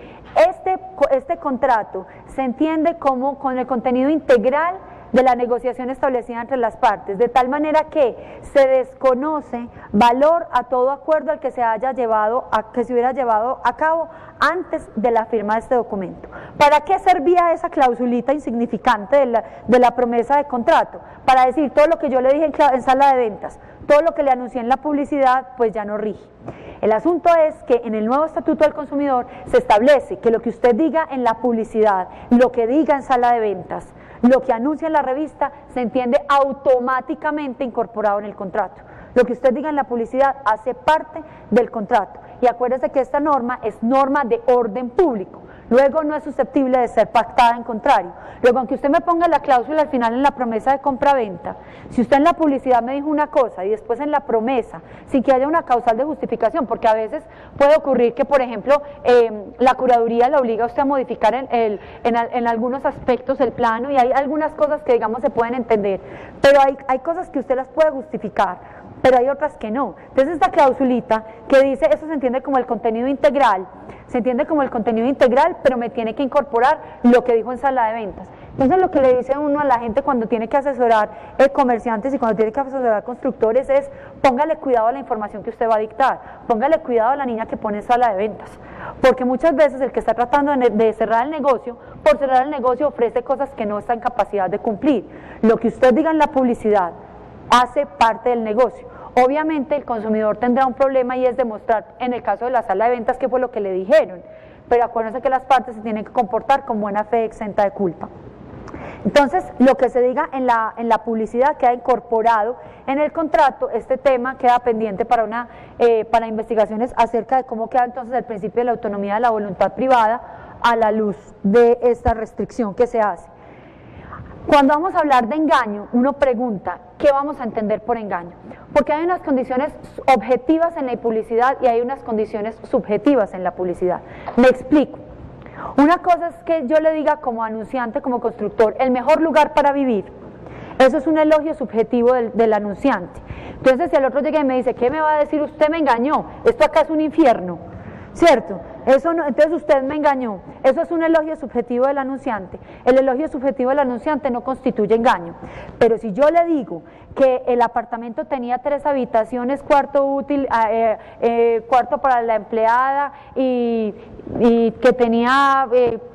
este contrato se entiende como con el contenido integral de la negociación establecida entre las partes, de tal manera que se desconoce valor a todo acuerdo al que se hubiera llevado a cabo antes de la firma de este documento. ¿Para qué servía esa clausulita insignificante de la promesa de contrato? Para decir todo lo que yo le dije en sala de ventas, todo lo que le anuncié en la publicidad, pues ya no rige. El asunto es que en el nuevo Estatuto del Consumidor se establece que lo que usted diga en la publicidad, lo que diga en sala de ventas, lo que anuncia en la revista, se entiende automáticamente incorporado en el contrato. Lo que usted diga en la publicidad hace parte del contrato. Y acuérdese que esta norma es norma de orden público. Luego no es susceptible de ser pactada en contrario. Luego, aunque usted me ponga la cláusula al final en la promesa de compra-venta, si usted en la publicidad me dijo una cosa y después en la promesa, sin que haya una causal de justificación, porque a veces puede ocurrir que, por ejemplo, la curaduría le obliga a usted a modificar en algunos aspectos el plano y hay algunas cosas que, digamos, se pueden entender, pero hay cosas que usted las puede justificar, pero hay otras que no. Entonces esta clausulita que dice, eso se entiende como el contenido integral, pero me tiene que incorporar lo que dijo en sala de ventas. Entonces lo que le dice uno a la gente cuando tiene que asesorar comerciantes y cuando tiene que asesorar constructores es, póngale cuidado a la información que usted va a dictar, póngale cuidado a la niña que pone en sala de ventas, porque muchas veces el que está tratando de cerrar el negocio, por cerrar el negocio ofrece cosas que no está en capacidad de cumplir. Lo que usted diga en la publicidad hace parte del negocio. Obviamente el consumidor tendrá un problema y es demostrar en el caso de la sala de ventas qué fue lo que le dijeron, pero acuérdense que las partes se tienen que comportar con buena fe exenta de culpa. Entonces lo que se diga en la publicidad queda incorporado en el contrato. Este tema queda pendiente para investigaciones acerca de cómo queda entonces el principio de la autonomía de la voluntad privada a la luz de esta restricción que se hace. Cuando vamos a hablar de engaño, uno pregunta, ¿qué vamos a entender por engaño? Porque hay unas condiciones objetivas en la publicidad y hay unas condiciones subjetivas en la publicidad. Me explico. Una cosa es que yo le diga como anunciante, como constructor, el mejor lugar para vivir. Eso es un elogio subjetivo del anunciante. Entonces, si el otro llega y me dice, ¿qué me va a decir? Usted me engañó, esto acá es un infierno. ¿Cierto? Eso no, entonces usted me engañó. Eso es un elogio subjetivo del anunciante. El elogio subjetivo del anunciante no constituye engaño. Pero si yo le digo que el apartamento tenía 3 habitaciones, cuarto útil, cuarto para la empleada y que tenía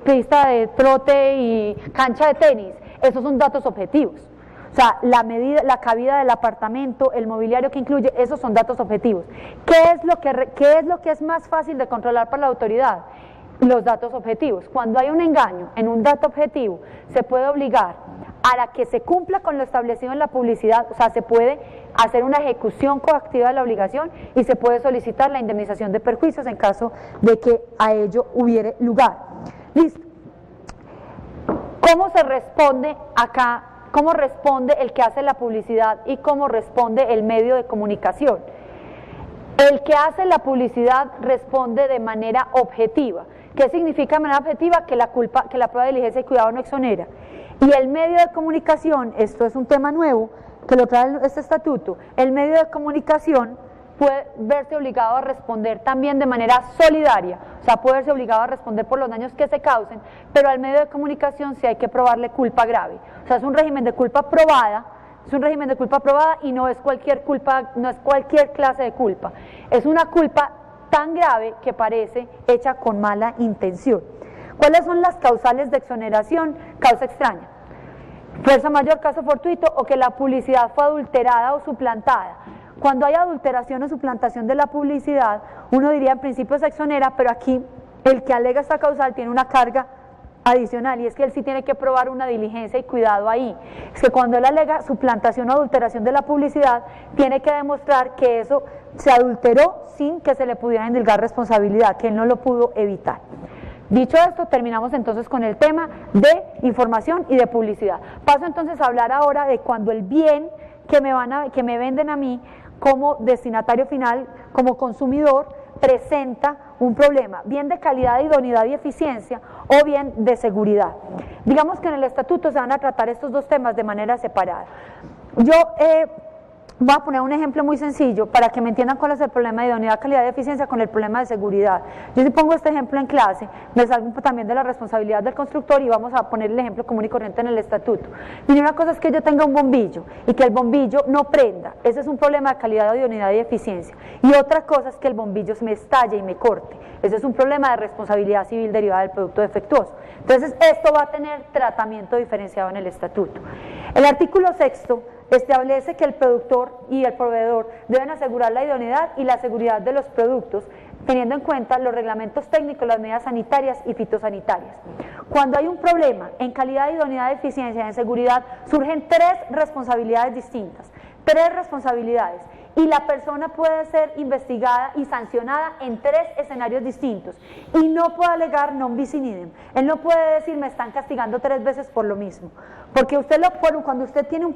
pista de trote y cancha de tenis, esos son datos objetivos. O sea, la medida, la cabida del apartamento, el mobiliario que incluye, esos son datos objetivos. ¿Qué es lo que es más fácil de controlar para la autoridad? Los datos objetivos. Cuando hay un engaño en un dato objetivo, se puede obligar a la que se cumpla con lo establecido en la publicidad, o sea, se puede hacer una ejecución coactiva de la obligación y se puede solicitar la indemnización de perjuicios en caso de que a ello hubiere lugar. Listo. ¿Cómo se responde acá? ¿Cómo responde el que hace la publicidad y cómo responde el medio de comunicación? El que hace la publicidad responde de manera objetiva. ¿Qué significa de manera objetiva? Que la prueba de diligencia y cuidado no exonera. Y el medio de comunicación, esto es un tema nuevo que lo trae este estatuto, el medio de comunicación puede verse obligado a responder también de manera solidaria, o sea, puede verse obligado a responder por los daños que se causen, pero al medio de comunicación sí hay que probarle culpa grave, o sea, es un régimen de culpa probada, y no es cualquier culpa, no es cualquier clase de culpa, es una culpa tan grave que parece hecha con mala intención. ¿Cuáles son las causales de exoneración? Causa extraña, fuerza mayor, caso fortuito, o que la publicidad fue adulterada o suplantada. Cuando hay adulteración o suplantación de la publicidad, uno diría en principio se exonera, pero aquí el que alega esta causal tiene una carga adicional y es que él sí tiene que probar una diligencia y cuidado ahí. Es que cuando él alega suplantación o adulteración de la publicidad, tiene que demostrar que eso se adulteró sin que se le pudiera indilgar responsabilidad, que él no lo pudo evitar. Dicho esto, terminamos entonces con el tema de información y de publicidad. Paso entonces a hablar ahora de cuando el bien que me venden a mí como destinatario final, como consumidor, presenta un problema, bien de calidad, idoneidad y eficiencia o bien de seguridad. Digamos que en el estatuto se van a tratar estos dos temas de manera separada. Yo voy a poner un ejemplo muy sencillo para que me entiendan cuál es el problema de idoneidad, calidad y eficiencia con el problema de seguridad. Yo si pongo este ejemplo en clase, me salgo también de la responsabilidad del constructor y vamos a poner el ejemplo común y corriente en el estatuto. Y una cosa es que yo tenga un bombillo y que el bombillo no prenda, ese es un problema de calidad, idoneidad y eficiencia. Y otra cosa es que el bombillo se me estalle y me corte, ese es un problema de responsabilidad civil derivada del producto defectuoso. Entonces esto va a tener tratamiento diferenciado en el estatuto. El artículo 6º establece que el productor y el proveedor deben asegurar la idoneidad y la seguridad de los productos, teniendo en cuenta los reglamentos técnicos, las medidas sanitarias y fitosanitarias. Cuando hay un problema en calidad, idoneidad, eficiencia y en seguridad, surgen tres responsabilidades distintas, tres responsabilidades, y la persona puede ser investigada y sancionada en tres escenarios distintos y no puede alegar non bis in idem. Él no puede decir me están castigando 3 veces por lo mismo, porque usted cuando usted tiene un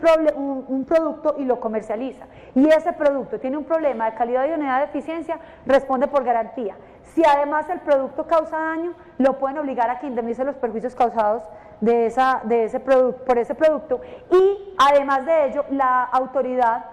producto y lo comercializa y ese producto tiene un problema de calidad, idoneidad, de eficiencia, responde por garantía. Si además el producto causa daño, lo pueden obligar a que indemnice los perjuicios causados por ese producto, y además de ello la autoridad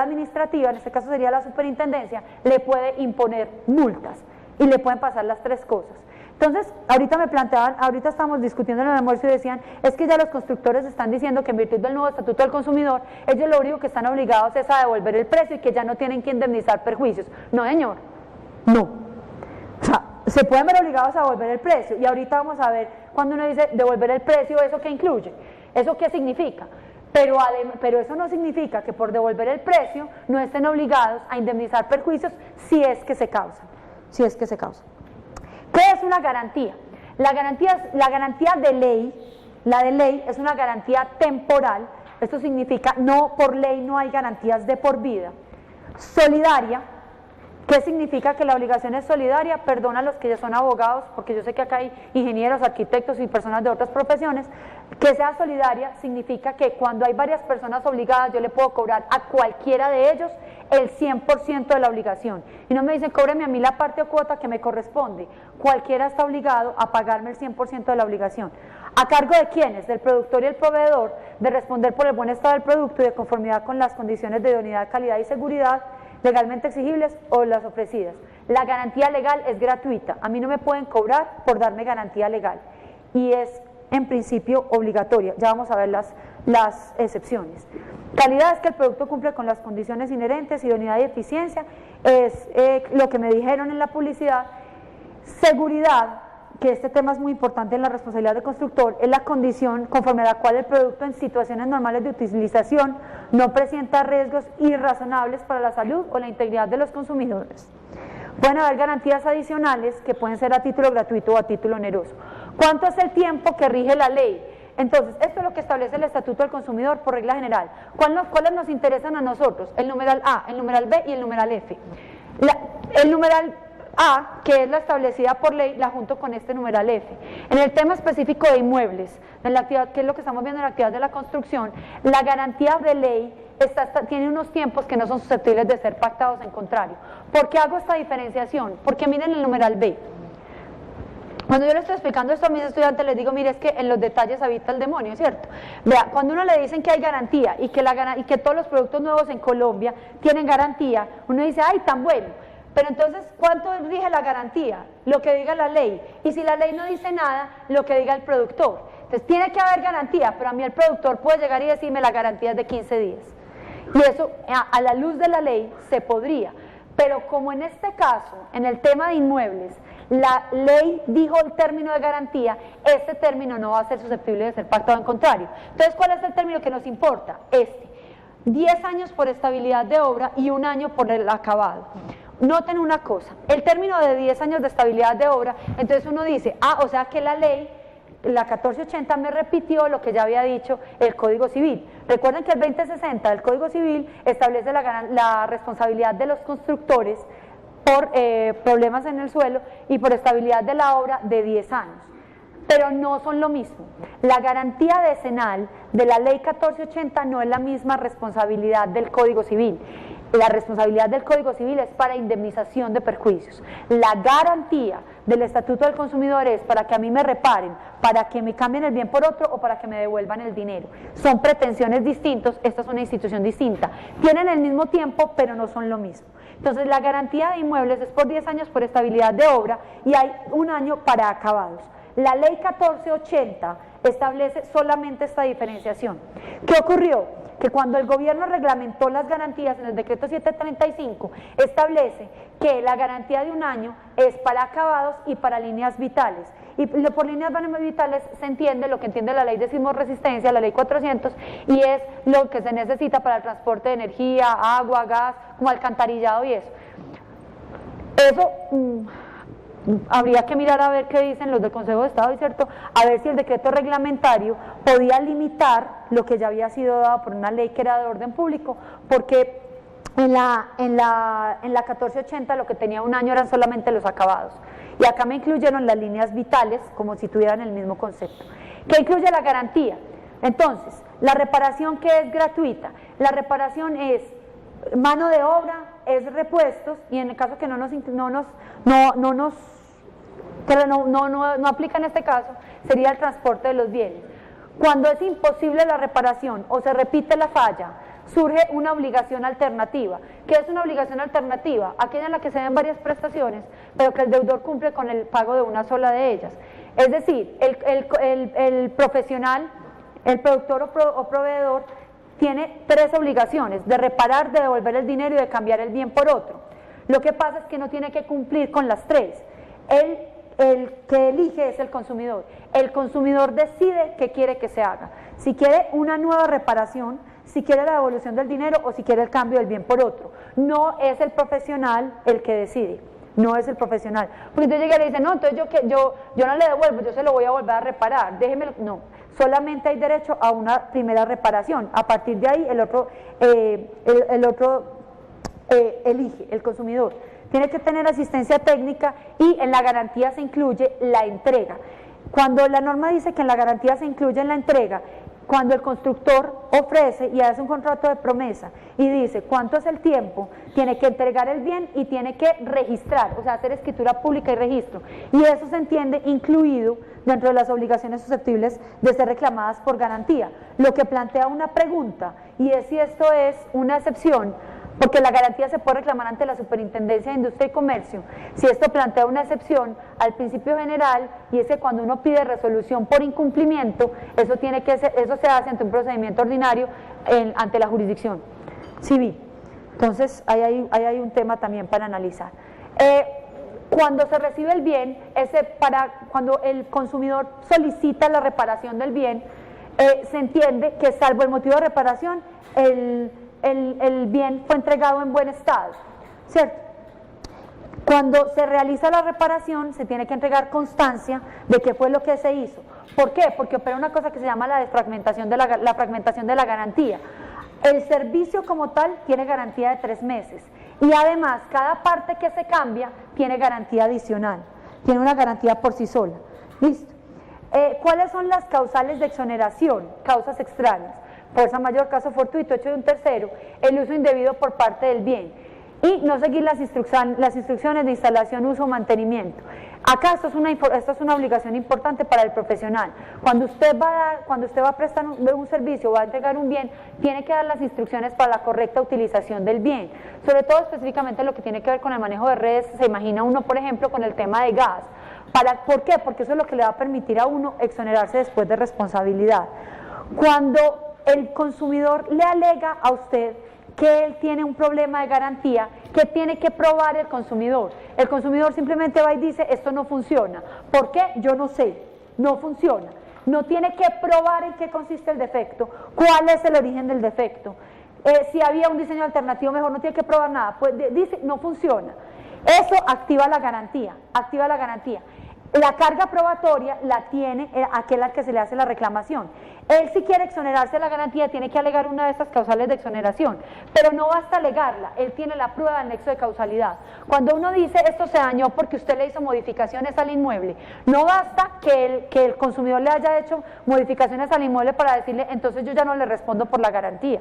administrativa, en este caso sería la superintendencia, le puede imponer multas y le pueden pasar las tres cosas. Entonces, ahorita estamos discutiendo en el almuerzo y decían, es que ya los constructores están diciendo que en virtud del nuevo estatuto del consumidor, ellos lo único que están obligados es a devolver el precio y que ya no tienen que indemnizar perjuicios. No, señor, no. O sea, se pueden ver obligados a devolver el precio, y ahorita vamos a ver, cuando uno dice devolver el precio, ¿eso qué incluye? ¿Eso qué significa? Pero eso no significa que por devolver el precio no estén obligados a indemnizar perjuicios si es que se causan. ¿Qué es una garantía? La garantía de ley es una garantía temporal. Esto significa por ley no hay garantías de por vida. Solidaria. ¿Qué significa que la obligación es solidaria? Perdona a los que ya son abogados, porque yo sé que acá hay ingenieros, arquitectos y personas de otras profesiones. Que sea solidaria significa que cuando hay varias personas obligadas, yo le puedo cobrar a cualquiera de ellos el 100% de la obligación. Y no me dicen, cóbreme a mí la parte o cuota que me corresponde. Cualquiera está obligado a pagarme el 100% de la obligación. ¿A cargo de quiénes? Del productor y el proveedor, de responder por el buen estado del producto y de conformidad con las condiciones de idoneidad, calidad y seguridad legalmente exigibles o las ofrecidas. La garantía legal es gratuita, a mí no me pueden cobrar por darme garantía legal y es en principio obligatoria, ya vamos a ver las excepciones. Calidad es que el producto cumple con las condiciones inherentes, idoneidad y eficiencia, es lo que me dijeron en la publicidad. Seguridad, que este tema es muy importante en la responsabilidad del constructor, es la condición conforme a la cual el producto en situaciones normales de utilización no presenta riesgos irrazonables para la salud o la integridad de los consumidores. Pueden haber garantías adicionales que pueden ser a título gratuito o a título oneroso. ¿Cuánto es el tiempo que rige la ley? Entonces, esto es lo que establece el Estatuto del Consumidor por regla general. ¿Cuáles nos interesan a nosotros? El numeral A, el numeral B y el numeral F. El numeral A, que es la establecida por ley, la junto con este numeral F. En el tema específico de inmuebles, en la actividad, que es lo que estamos viendo en la actividad de la construcción, la garantía de ley tiene unos tiempos que no son susceptibles de ser pactados en contrario. ¿Por qué hago esta diferenciación? Porque miren el numeral B. Cuando yo le estoy explicando esto a mis estudiantes, les digo, mire, es que en los detalles habita el demonio, ¿cierto? Vea, cuando uno le dicen que hay garantía y que todos los productos nuevos en Colombia tienen garantía, uno dice, ¡ay, tan bueno! Pero entonces, ¿cuánto rige la garantía? Lo que diga la ley. Y si la ley no dice nada, lo que diga el productor. Entonces, tiene que haber garantía, pero a mí el productor puede llegar y decirme la garantía es de 15 días. Y eso, a la luz de la ley, se podría. Pero como en este caso, en el tema de inmuebles, la ley dijo el término de garantía, este término no va a ser susceptible de ser pactado en contrario. Entonces, ¿cuál es el término que nos importa? 10 años por estabilidad de obra y 1 año por el acabado. Noten una cosa, el término de 10 años de estabilidad de obra, entonces uno dice, o sea que la ley, la 1480 me repitió lo que ya había dicho el Código Civil. Recuerden que el 2060 del Código Civil establece la responsabilidad de los constructores por problemas en el suelo y por estabilidad de la obra de 10 años. Pero no son lo mismo. La garantía decenal de la ley 1480 no es la misma responsabilidad del Código Civil. La responsabilidad del Código Civil es para indemnización de perjuicios. La garantía del Estatuto del Consumidor es para que a mí me reparen, para que me cambien el bien por otro o para que me devuelvan el dinero. Son pretensiones distintas, esta es una institución distinta. Tienen el mismo tiempo, pero no son lo mismo. Entonces la garantía de inmuebles es por 10 años por estabilidad de obra y hay 1 año para acabados. La ley 1480 establece solamente esta diferenciación. ¿Qué ocurrió? Que cuando el gobierno reglamentó las garantías en el decreto 735, establece que la garantía de 1 año es para acabados y para líneas vitales. Y por líneas vitales se entiende lo que entiende la ley de sismo resistencia, la ley 400, y es lo que se necesita para el transporte de energía, agua, gas, como alcantarillado y eso. Eso habría que mirar a ver qué dicen los del Consejo de Estado, ¿cierto? A ver si el decreto reglamentario podía limitar lo que ya había sido dado por una ley que era de orden público, porque en la 1480 lo que tenía 1 año eran solamente los acabados. Y acá me incluyeron las líneas vitales como si tuvieran el mismo concepto. ¿Qué incluye la garantía? Entonces, la reparación que es gratuita, la reparación es mano de obra, es repuestos, y en el caso que no aplica en este caso, sería el transporte de los bienes. Cuando es imposible la reparación o se repite la falla, surge una obligación alternativa. ¿Qué es una obligación alternativa? Aquella en la que se den varias prestaciones, pero que el deudor cumple con el pago de una sola de ellas. Es decir, el profesional, el productor o proveedor, tiene 3 obligaciones: de reparar, de devolver el dinero y de cambiar el bien por otro. Lo que pasa es que no tiene que cumplir con las 3. El que elige es el consumidor. El consumidor decide qué quiere que se haga. Si quiere una nueva reparación, si quiere la devolución del dinero o si quiere el cambio del bien por otro. No es el profesional el que decide, no es el profesional. Porque entonces llega y le dice, no, entonces yo no le devuelvo, yo se lo voy a volver a reparar, déjeme. No, solamente hay derecho a una primera reparación. A partir de ahí el otro elige, el consumidor. Tiene que tener asistencia técnica y en la garantía se incluye la entrega. Cuando la norma dice que en la garantía se incluye en la entrega, cuando el constructor ofrece y hace un contrato de promesa y dice cuánto es el tiempo, tiene que entregar el bien y tiene que registrar, o sea, hacer escritura pública y registro. Y eso se entiende incluido dentro de las obligaciones susceptibles de ser reclamadas por garantía. Lo que plantea una pregunta, y es si esto es una excepción, porque la garantía se puede reclamar ante la Superintendencia de Industria y Comercio, si esto plantea una excepción al principio general, y es que cuando uno pide resolución por incumplimiento, eso se hace ante un procedimiento ordinario ante la jurisdicción civil. Entonces, ahí hay un tema también para analizar. Cuando se recibe el bien, cuando el consumidor solicita la reparación del bien, se entiende que salvo el motivo de reparación, el bien fue entregado en buen estado, ¿cierto? Cuando se realiza la reparación se tiene que entregar constancia de qué fue lo que se hizo. ¿Por qué? Porque opera una cosa que se llama la fragmentación de la garantía. El servicio como tal tiene garantía de 3 meses y además cada parte que se cambia tiene garantía adicional, tiene una garantía por sí sola. ¿Listo? ¿Cuáles son las causales de exoneración? Causas extrañas: fuerza mayor, caso fortuito, hecho de un tercero, el uso indebido por parte del bien y no seguir las instrucciones de instalación, uso o mantenimiento. Acá esto es una obligación importante para el profesional. Cuando usted va a prestar un servicio o va a entregar un bien, tiene que dar las instrucciones para la correcta utilización del bien, sobre todo específicamente lo que tiene que ver con el manejo de redes. Se imagina uno, por ejemplo, con el tema de gas. ¿Por qué? Porque eso es lo que le va a permitir a uno exonerarse después de responsabilidad. Cuando el consumidor le alega a usted que él tiene un problema de garantía, ¿qué tiene que probar el consumidor? El consumidor simplemente va y dice, esto no funciona. ¿Por qué? Yo no sé, no funciona. No tiene que probar en qué consiste el defecto, cuál es el origen del defecto. Si había un diseño alternativo mejor, no tiene que probar nada, pues dice, no funciona. Eso activa la garantía, activa la garantía. La carga probatoria la tiene aquel al que se le hace la reclamación. Él, si quiere exonerarse de la garantía, tiene que alegar una de estas causales de exoneración, pero no basta alegarla, él tiene la prueba del nexo de causalidad. Cuando uno dice esto se dañó porque usted le hizo modificaciones al inmueble, no basta que el consumidor le haya hecho modificaciones al inmueble para decirle entonces yo ya no le respondo por la garantía.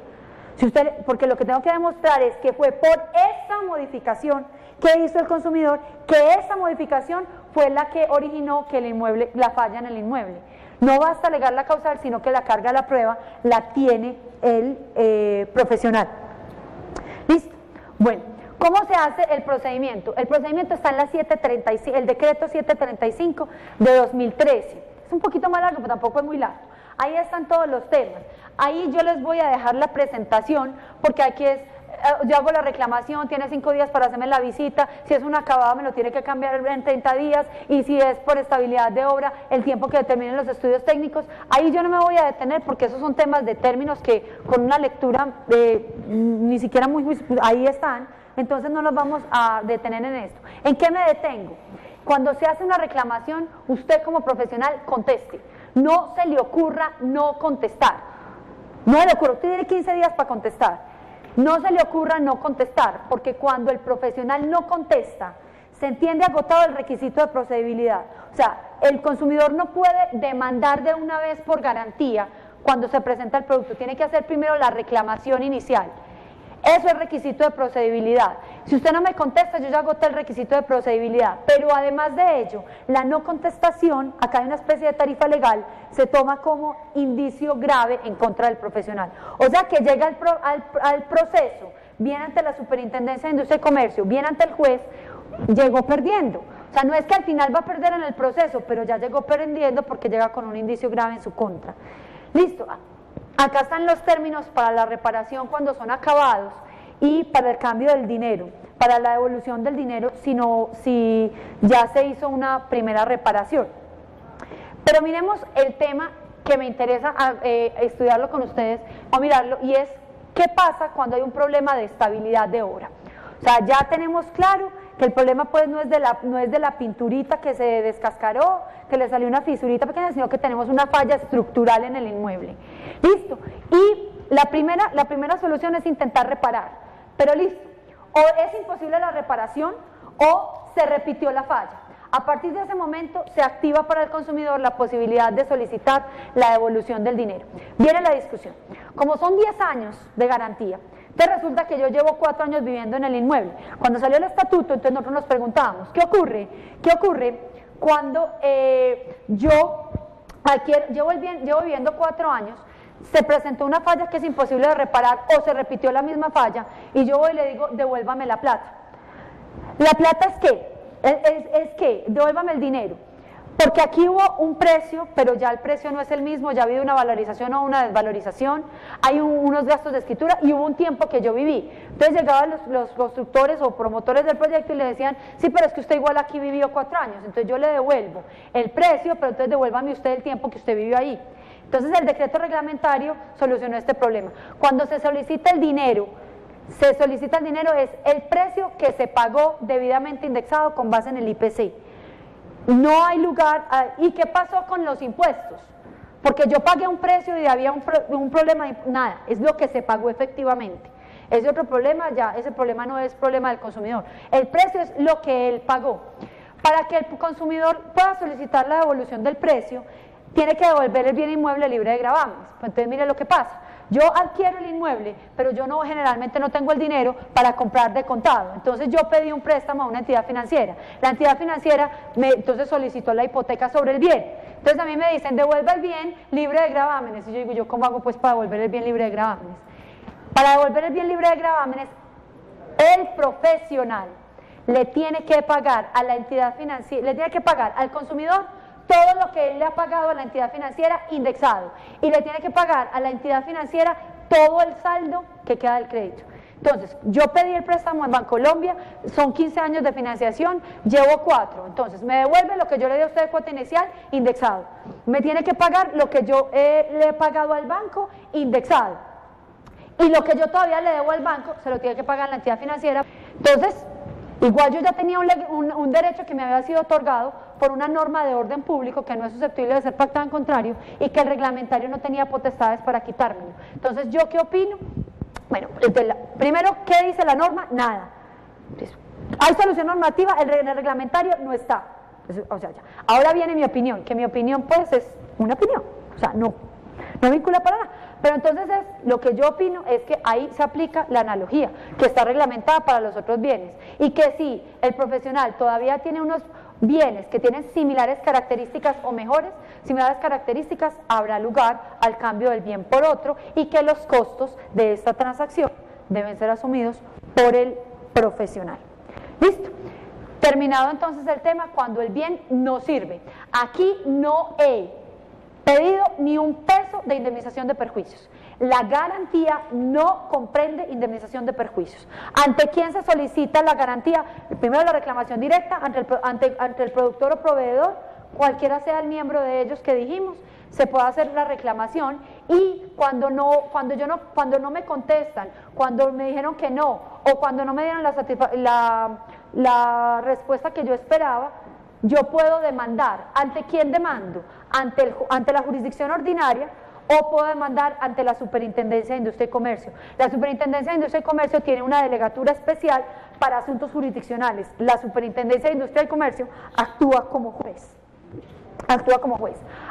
Porque lo que tengo que demostrar es que fue por esa modificación que hizo el consumidor, que esa modificación fue la que originó que el inmueble, la falla en el inmueble. No basta alegar la causal, sino que la carga de la prueba la tiene el profesional. ¿Listo? Bueno, ¿cómo se hace el procedimiento? El procedimiento está en la 735, el decreto 735 de 2013. Es un poquito más largo, pero tampoco es muy largo. Ahí están todos los temas. Ahí yo les voy a dejar la presentación, porque aquí es, yo hago la reclamación, tiene 5 días para hacerme la visita, si es un acabado me lo tiene que cambiar en 30 días, y si es por estabilidad de obra, el tiempo que determinen los estudios técnicos. Ahí yo no me voy a detener, porque esos son temas de términos que con una lectura ni siquiera muy ahí están, entonces no nos vamos a detener en esto. ¿En qué me detengo? Cuando se hace una reclamación, usted como profesional conteste. No se le ocurra no contestar. No se le ocurra, usted tiene 15 días para contestar. No se le ocurra no contestar, porque cuando el profesional no contesta, se entiende agotado el requisito de procedibilidad. O sea, el consumidor no puede demandar de una vez por garantía cuando se presenta el producto. Tiene que hacer primero la reclamación inicial. Eso es requisito de procedibilidad. Si usted no me contesta, yo ya agoté el requisito de procedibilidad. Pero además de ello, la no contestación, acá hay una especie de tarifa legal, se toma como indicio grave en contra del profesional. O sea que llega al proceso, bien ante la Superintendencia de Industria y Comercio, bien ante el juez, llegó perdiendo. O sea, no es que al final va a perder en el proceso, pero ya llegó perdiendo porque llega con un indicio grave en su contra. Listo. Acá están los términos para la reparación cuando son acabados y para el cambio del dinero, para la devolución del dinero si ya se hizo una primera reparación. Pero miremos el tema que me interesa estudiarlo con ustedes, o mirarlo, y es ¿qué pasa cuando hay un problema de estabilidad de obra? O sea, ya tenemos claro que el problema pues no es de la pinturita que se descascaró, que le salió una fisurita pequeña, sino que tenemos una falla estructural en el inmueble. Listo. Y la primera solución es intentar reparar. Pero listo. O es imposible la reparación o se repitió la falla. A partir de ese momento se activa para el consumidor la posibilidad de solicitar la devolución del dinero. Viene la discusión. Como son 10 años de garantía, entonces resulta que yo llevo 4 años viviendo en el inmueble. Cuando salió el estatuto, entonces nosotros nos preguntábamos, ¿qué ocurre? ¿Qué ocurre cuando llevo viviendo 4 años, se presentó una falla que es imposible de reparar o se repitió la misma falla y yo voy y le digo, devuélvame la plata? ¿La plata es qué? Es que devuélvame el dinero, porque aquí hubo un precio, pero ya el precio no es el mismo, ya ha habido una valorización o una desvalorización, hay unos gastos de escritura y hubo un tiempo que yo viví. Entonces llegaban los constructores o promotores del proyecto y le decían, sí, pero es que usted igual aquí vivió 4 años, entonces yo le devuelvo el precio, pero entonces devuélvame usted el tiempo que usted vivió ahí. Entonces el decreto reglamentario solucionó este problema. Cuando se solicita el dinero es el precio que se pagó debidamente indexado con base en el IPC. No hay lugar. ¿Y qué pasó con los impuestos? Porque yo pagué un precio y había un problema, nada, es lo que se pagó efectivamente. Ese otro problema, ya ese problema no es problema del consumidor. El precio es lo que él pagó. Para que el consumidor pueda solicitar la devolución del precio, tiene que devolver el bien inmueble libre de gravámenes. Pues entonces mire lo que pasa. Yo adquiero el inmueble, pero yo generalmente no tengo el dinero para comprar de contado. Entonces yo pedí un préstamo a una entidad financiera. La entidad financiera entonces solicitó la hipoteca sobre el bien. Entonces a mí me dicen, devuelva el bien libre de gravámenes. Y yo digo, ¿yo cómo hago pues para devolver el bien libre de gravámenes? Para devolver el bien libre de gravámenes, el profesional le tiene que pagar a la entidad financiera, le tiene que pagar al consumidor todo lo que él le ha pagado a la entidad financiera indexado, y le tiene que pagar a la entidad financiera todo el saldo que queda del crédito. Entonces, yo pedí el préstamo en Bancolombia, son 15 años de financiación, llevo 4, entonces me devuelve lo que yo le di a usted de cuota inicial indexado, me tiene que pagar lo que yo le he pagado al banco indexado, y lo que yo todavía le debo al banco se lo tiene que pagar la entidad financiera. Entonces, igual yo ya tenía un derecho que me había sido otorgado por una norma de orden público que no es susceptible de ser pactada en contrario y que el reglamentario no tenía potestades para quitármelo. Entonces, ¿yo qué opino? Bueno, primero, ¿qué dice la norma? Nada. Entonces, hay solución normativa, el reglamentario no está. Entonces, o sea, ya. Ahora viene mi opinión, que mi opinión pues es una opinión, o sea, no vincula para nada. Pero entonces lo que yo opino es que ahí se aplica la analogía, que está reglamentada para los otros bienes, y que si el profesional todavía tiene unos bienes que tienen similares características o mejores, similares características, habrá lugar al cambio del bien por otro, y que los costos de esta transacción deben ser asumidos por el profesional. ¿Listo? Terminado entonces el tema, cuando el bien no sirve. Aquí no he pedido ni un peso de indemnización de perjuicios. La garantía no comprende indemnización de perjuicios. ¿Ante quién se solicita la garantía? Primero, la reclamación directa ante el productor o proveedor, cualquiera sea el miembro de ellos que dijimos, se puede hacer la reclamación, y cuando no me contestan, cuando me dijeron que no, o cuando no me dieron la respuesta que yo esperaba, yo puedo demandar. ¿Ante quién demando? Ante la jurisdicción ordinaria, o puedo demandar ante la Superintendencia de Industria y Comercio. La Superintendencia de Industria y Comercio tiene una delegatura especial para asuntos jurisdiccionales. La Superintendencia de Industria y Comercio actúa como juez.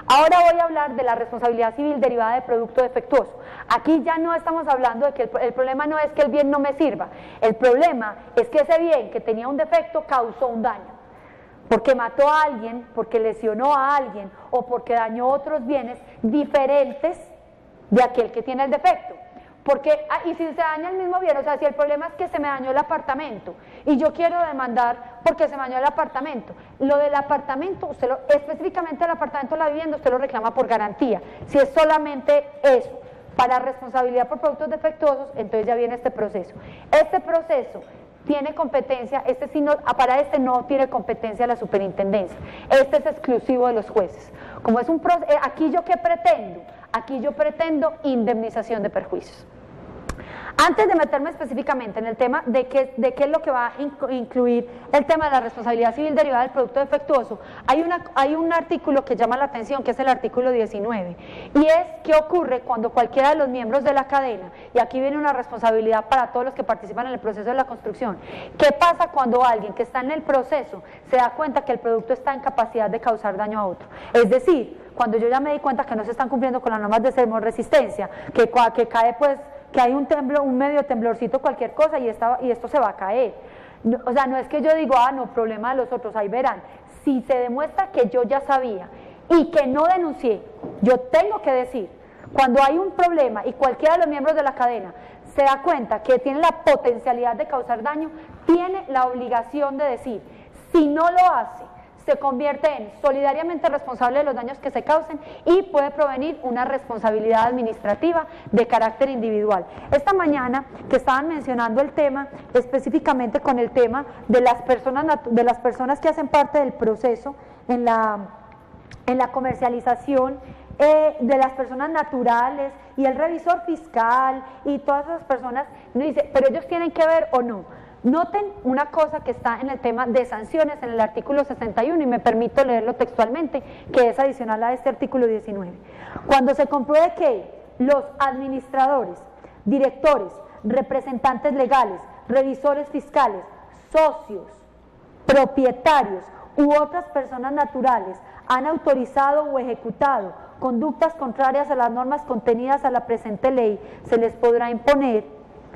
Ahora voy a hablar de la responsabilidad civil derivada de producto defectuoso. Aquí ya no estamos hablando de que el problema no es que el bien no me sirva, el problema es que ese bien que tenía un defecto causó un daño, porque mató a alguien, porque lesionó a alguien, o porque dañó otros bienes diferentes de aquel que tiene el defecto. Porque, y si se daña el mismo bien, o sea, si el problema es que se me dañó el apartamento y yo quiero demandar porque se me dañó el apartamento, lo del apartamento, específicamente el apartamento de la vivienda, usted lo reclama por garantía. Si es solamente eso, para responsabilidad por productos defectuosos, entonces ya viene este proceso. Este proceso tiene competencia, para este no tiene competencia la superintendencia, este es exclusivo de los jueces. Como es aquí yo ¿qué pretendo? Aquí yo pretendo indemnización de perjuicios. Antes de meterme específicamente en el tema de qué es lo que va a incluir el tema de la responsabilidad civil derivada del producto defectuoso, hay un artículo que llama la atención, que es el artículo 19, y es qué ocurre cuando cualquiera de los miembros de la cadena, y aquí viene una responsabilidad para todos los que participan en el proceso de la construcción, qué pasa cuando alguien que está en el proceso se da cuenta que el producto está en capacidad de causar daño a otro. Es decir, cuando yo ya me di cuenta que no se están cumpliendo con las normas de sermoresistencia, que cae pues, que hay un medio temblorcito, cualquier cosa, y esto se va a caer. No, o sea, no es que yo digo, no, problema de los otros, ahí verán. Si se demuestra que yo ya sabía y que no denuncié, yo tengo que decir, cuando hay un problema y cualquiera de los miembros de la cadena se da cuenta que tiene la potencialidad de causar daño, tiene la obligación de decir. Si no lo hace, se convierte en solidariamente responsable de los daños que se causen y puede provenir una responsabilidad administrativa de carácter individual. Esta mañana que estaban mencionando el tema, específicamente con el tema de las personas que hacen parte del proceso en la comercialización, de las personas naturales y el revisor fiscal y todas esas personas, no dice, pero ellos tienen que ver o no. Noten una cosa que está en el tema de sanciones en el artículo 61, y me permito leerlo textualmente, que es adicional a este artículo 19. Cuando se compruebe que los administradores, directores, representantes legales, revisores fiscales, socios, propietarios u otras personas naturales han autorizado o ejecutado conductas contrarias a las normas contenidas a la presente ley, se les podrá imponer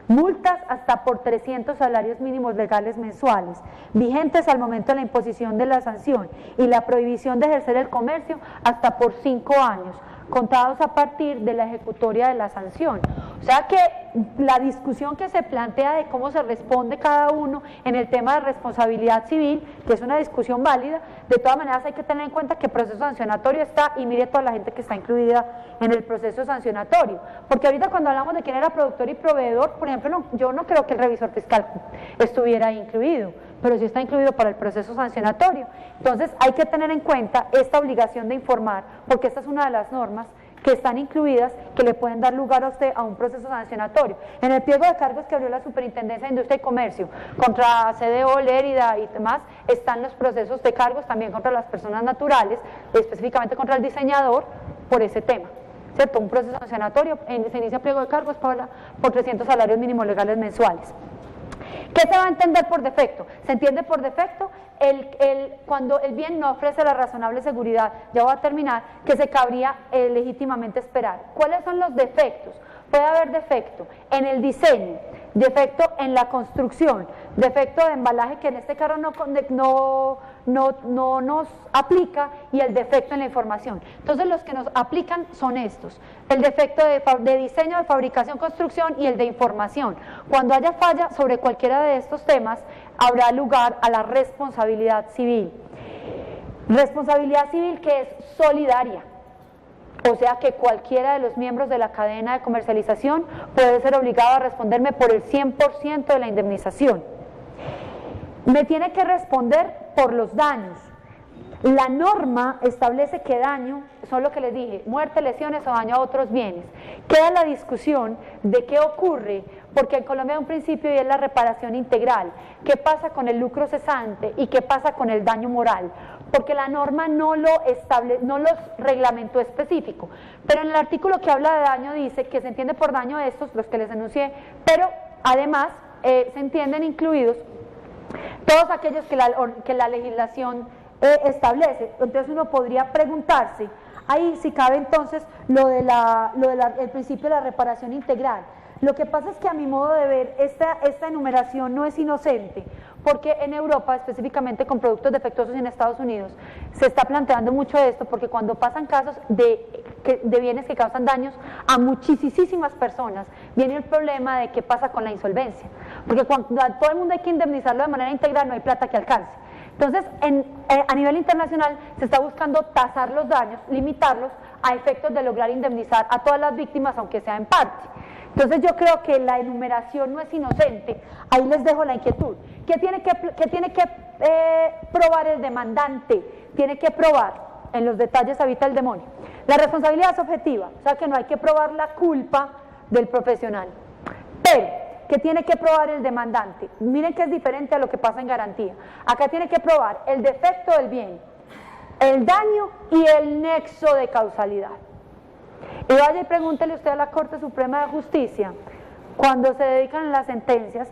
multas hasta por 300 salarios mínimos legales mensuales, vigentes al momento de la imposición de la sanción, y la prohibición de ejercer el comercio hasta por 5 años, contados a partir de la ejecutoria de la sanción. O sea que la discusión que se plantea de cómo se responde cada uno en el tema de responsabilidad civil, que es una discusión válida, de todas maneras hay que tener en cuenta que el proceso sancionatorio está, y mire toda la gente que está incluida en el proceso sancionatorio, porque ahorita cuando hablamos de quién era productor y proveedor, por ejemplo, yo no creo que el revisor fiscal estuviera incluido, pero sí está incluido para el proceso sancionatorio. Entonces hay que tener en cuenta esta obligación de informar, porque esta es una de las normas que están incluidas que le pueden dar lugar a usted a un proceso sancionatorio. En el pliego de cargos que abrió la Superintendencia de Industria y Comercio contra CDO, Lérida y demás, están los procesos de cargos también contra las personas naturales, específicamente contra el diseñador, por ese tema, ¿cierto? Un proceso sancionatorio, se inicia pliego de cargos por 300 salarios mínimos legales mensuales. ¿Qué se va a entender por defecto? Se entiende por defecto cuando el bien no ofrece la razonable seguridad, ya voy a terminar, que se cabría legítimamente esperar. ¿Cuáles son los defectos? Puede haber defecto en el diseño, defecto en la construcción, defecto de embalaje que en este caso no nos aplica, y el defecto en la información. Entonces los que nos aplican son estos: el defecto de diseño, de fabricación, construcción, y el de información. Cuando haya falla sobre cualquiera de estos temas, habrá lugar a la responsabilidad civil. Responsabilidad civil que es solidaria. O sea que cualquiera de los miembros de la cadena de comercialización puede ser obligado a responderme por el 100% de la indemnización. Me tiene que responder por los daños. La norma establece que daño son lo que les dije: muerte, lesiones o daño a otros bienes. Queda la discusión de qué ocurre, porque en Colombia hay un principio y es la reparación integral. ¿Qué pasa con el lucro cesante y qué pasa con el daño moral? Porque la norma no los reglamentó específico, pero en el artículo que habla de daño dice que se entiende por daño estos, los que les enuncié, pero además se entienden incluidos todos aquellos que la legislación establece. Entonces uno podría preguntarse, ahí si cabe entonces el principio de la reparación integral. Lo que pasa es que a mi modo de ver esta enumeración no es inocente, porque en Europa, específicamente con productos defectuosos, y en Estados Unidos, se está planteando mucho esto, porque cuando pasan casos de bienes que causan daños a muchísimas personas, viene el problema de qué pasa con la insolvencia, porque cuando a todo el mundo hay que indemnizarlo de manera integral, no hay plata que alcance. Entonces, a nivel internacional se está buscando tasar los daños, limitarlos a efectos de lograr indemnizar a todas las víctimas, aunque sea en parte. Entonces yo creo que la enumeración no es inocente. Ahí les dejo la inquietud. ¿Qué tiene que probar el demandante? Tiene que probar, en los detalles habita el demonio. La responsabilidad es objetiva, o sea que no hay que probar la culpa del profesional. Pero, ¿qué tiene que probar el demandante? Miren que es diferente a lo que pasa en garantía. Acá tiene que probar el defecto del bien, el daño y el nexo de causalidad. Y vaya y pregúntele usted a la Corte Suprema de Justicia, cuando se dedican en las sentencias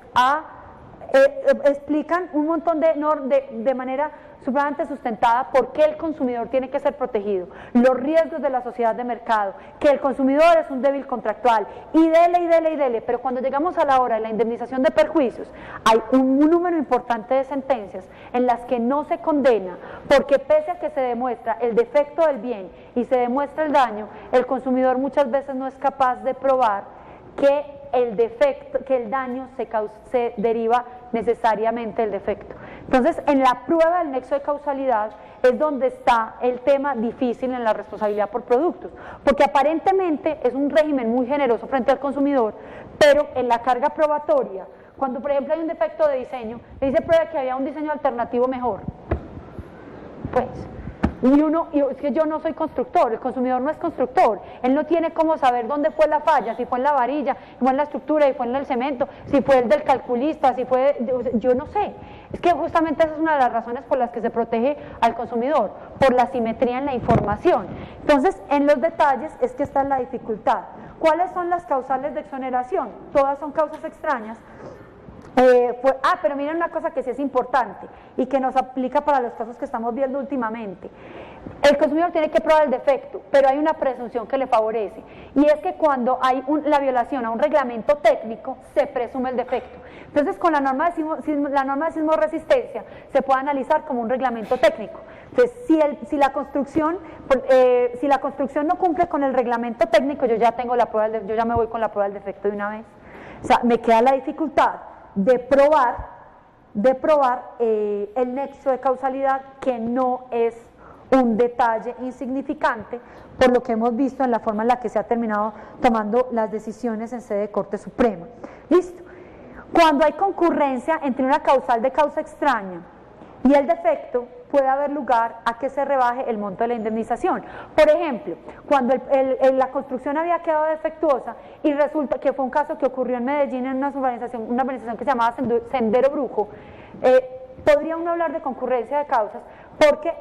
explican un montón de manera supremamente sustentada por qué el consumidor tiene que ser protegido, los riesgos de la sociedad de mercado, que el consumidor es un débil contractual, y dele, pero cuando llegamos a la hora de la indemnización de perjuicios, hay un número importante de sentencias en las que no se condena, porque pese a que se demuestra el defecto del bien y se demuestra el daño, el consumidor muchas veces no es capaz de probar que el daño se deriva necesariamente del defecto. Entonces, en la prueba del nexo de causalidad es donde está el tema difícil en la responsabilidad por productos, porque aparentemente es un régimen muy generoso frente al consumidor, pero en la carga probatoria, cuando por ejemplo hay un defecto de diseño, le dice prueba que había un diseño alternativo mejor, pues... Y es que yo no soy constructor, el consumidor no es constructor, él no tiene cómo saber dónde fue la falla, si fue en la varilla, si fue en la estructura, si fue en el cemento, si fue el del calculista, yo no sé. Es que justamente esa es una de las razones por las que se protege al consumidor, por la simetría en la información. Entonces, en los detalles es que está la dificultad. ¿Cuáles son las causales de exoneración? Todas son causas extrañas. Pero miren una cosa que sí es importante y que nos aplica para los casos que estamos viendo últimamente. El consumidor tiene que probar el defecto, pero hay una presunción que le favorece, y es que cuando hay la violación a un reglamento técnico, se presume el defecto. Entonces, con la norma de sismoresistencia se puede analizar como un reglamento técnico. Entonces, si la construcción no cumple con el reglamento técnico, yo ya me voy con la prueba del defecto de una vez. O sea, me queda la dificultad de probar el nexo de causalidad, que no es un detalle insignificante por lo que hemos visto en la forma en la que se ha terminado tomando las decisiones en sede de Corte Suprema. ¿Listo? Cuando hay concurrencia entre una causal de causa extraña y el defecto, puede haber lugar a que se rebaje el monto de la indemnización. Por ejemplo, cuando la construcción había quedado defectuosa y resulta que fue un caso que ocurrió en Medellín en una urbanización que se llamaba Sendero Brujo, podría uno hablar de concurrencia de causas porque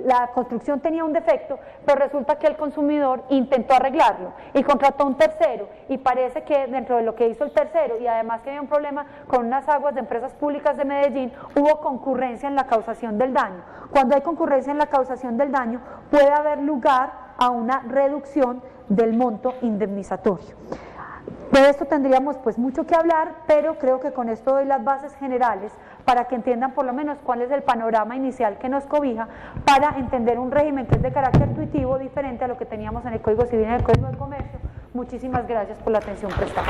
la construcción tenía un defecto, pero resulta que el consumidor intentó arreglarlo y contrató a un tercero, y parece que dentro de lo que hizo el tercero, y además que había un problema con unas aguas de empresas públicas de Medellín, hubo concurrencia en la causación del daño. Cuando hay concurrencia en la causación del daño, puede haber lugar a una reducción del monto indemnizatorio. De esto tendríamos pues mucho que hablar, pero creo que con esto doy las bases generales para que entiendan por lo menos cuál es el panorama inicial que nos cobija para entender un régimen que es de carácter intuitivo diferente a lo que teníamos en el Código Civil y en el Código de Comercio. Muchísimas gracias por la atención prestada.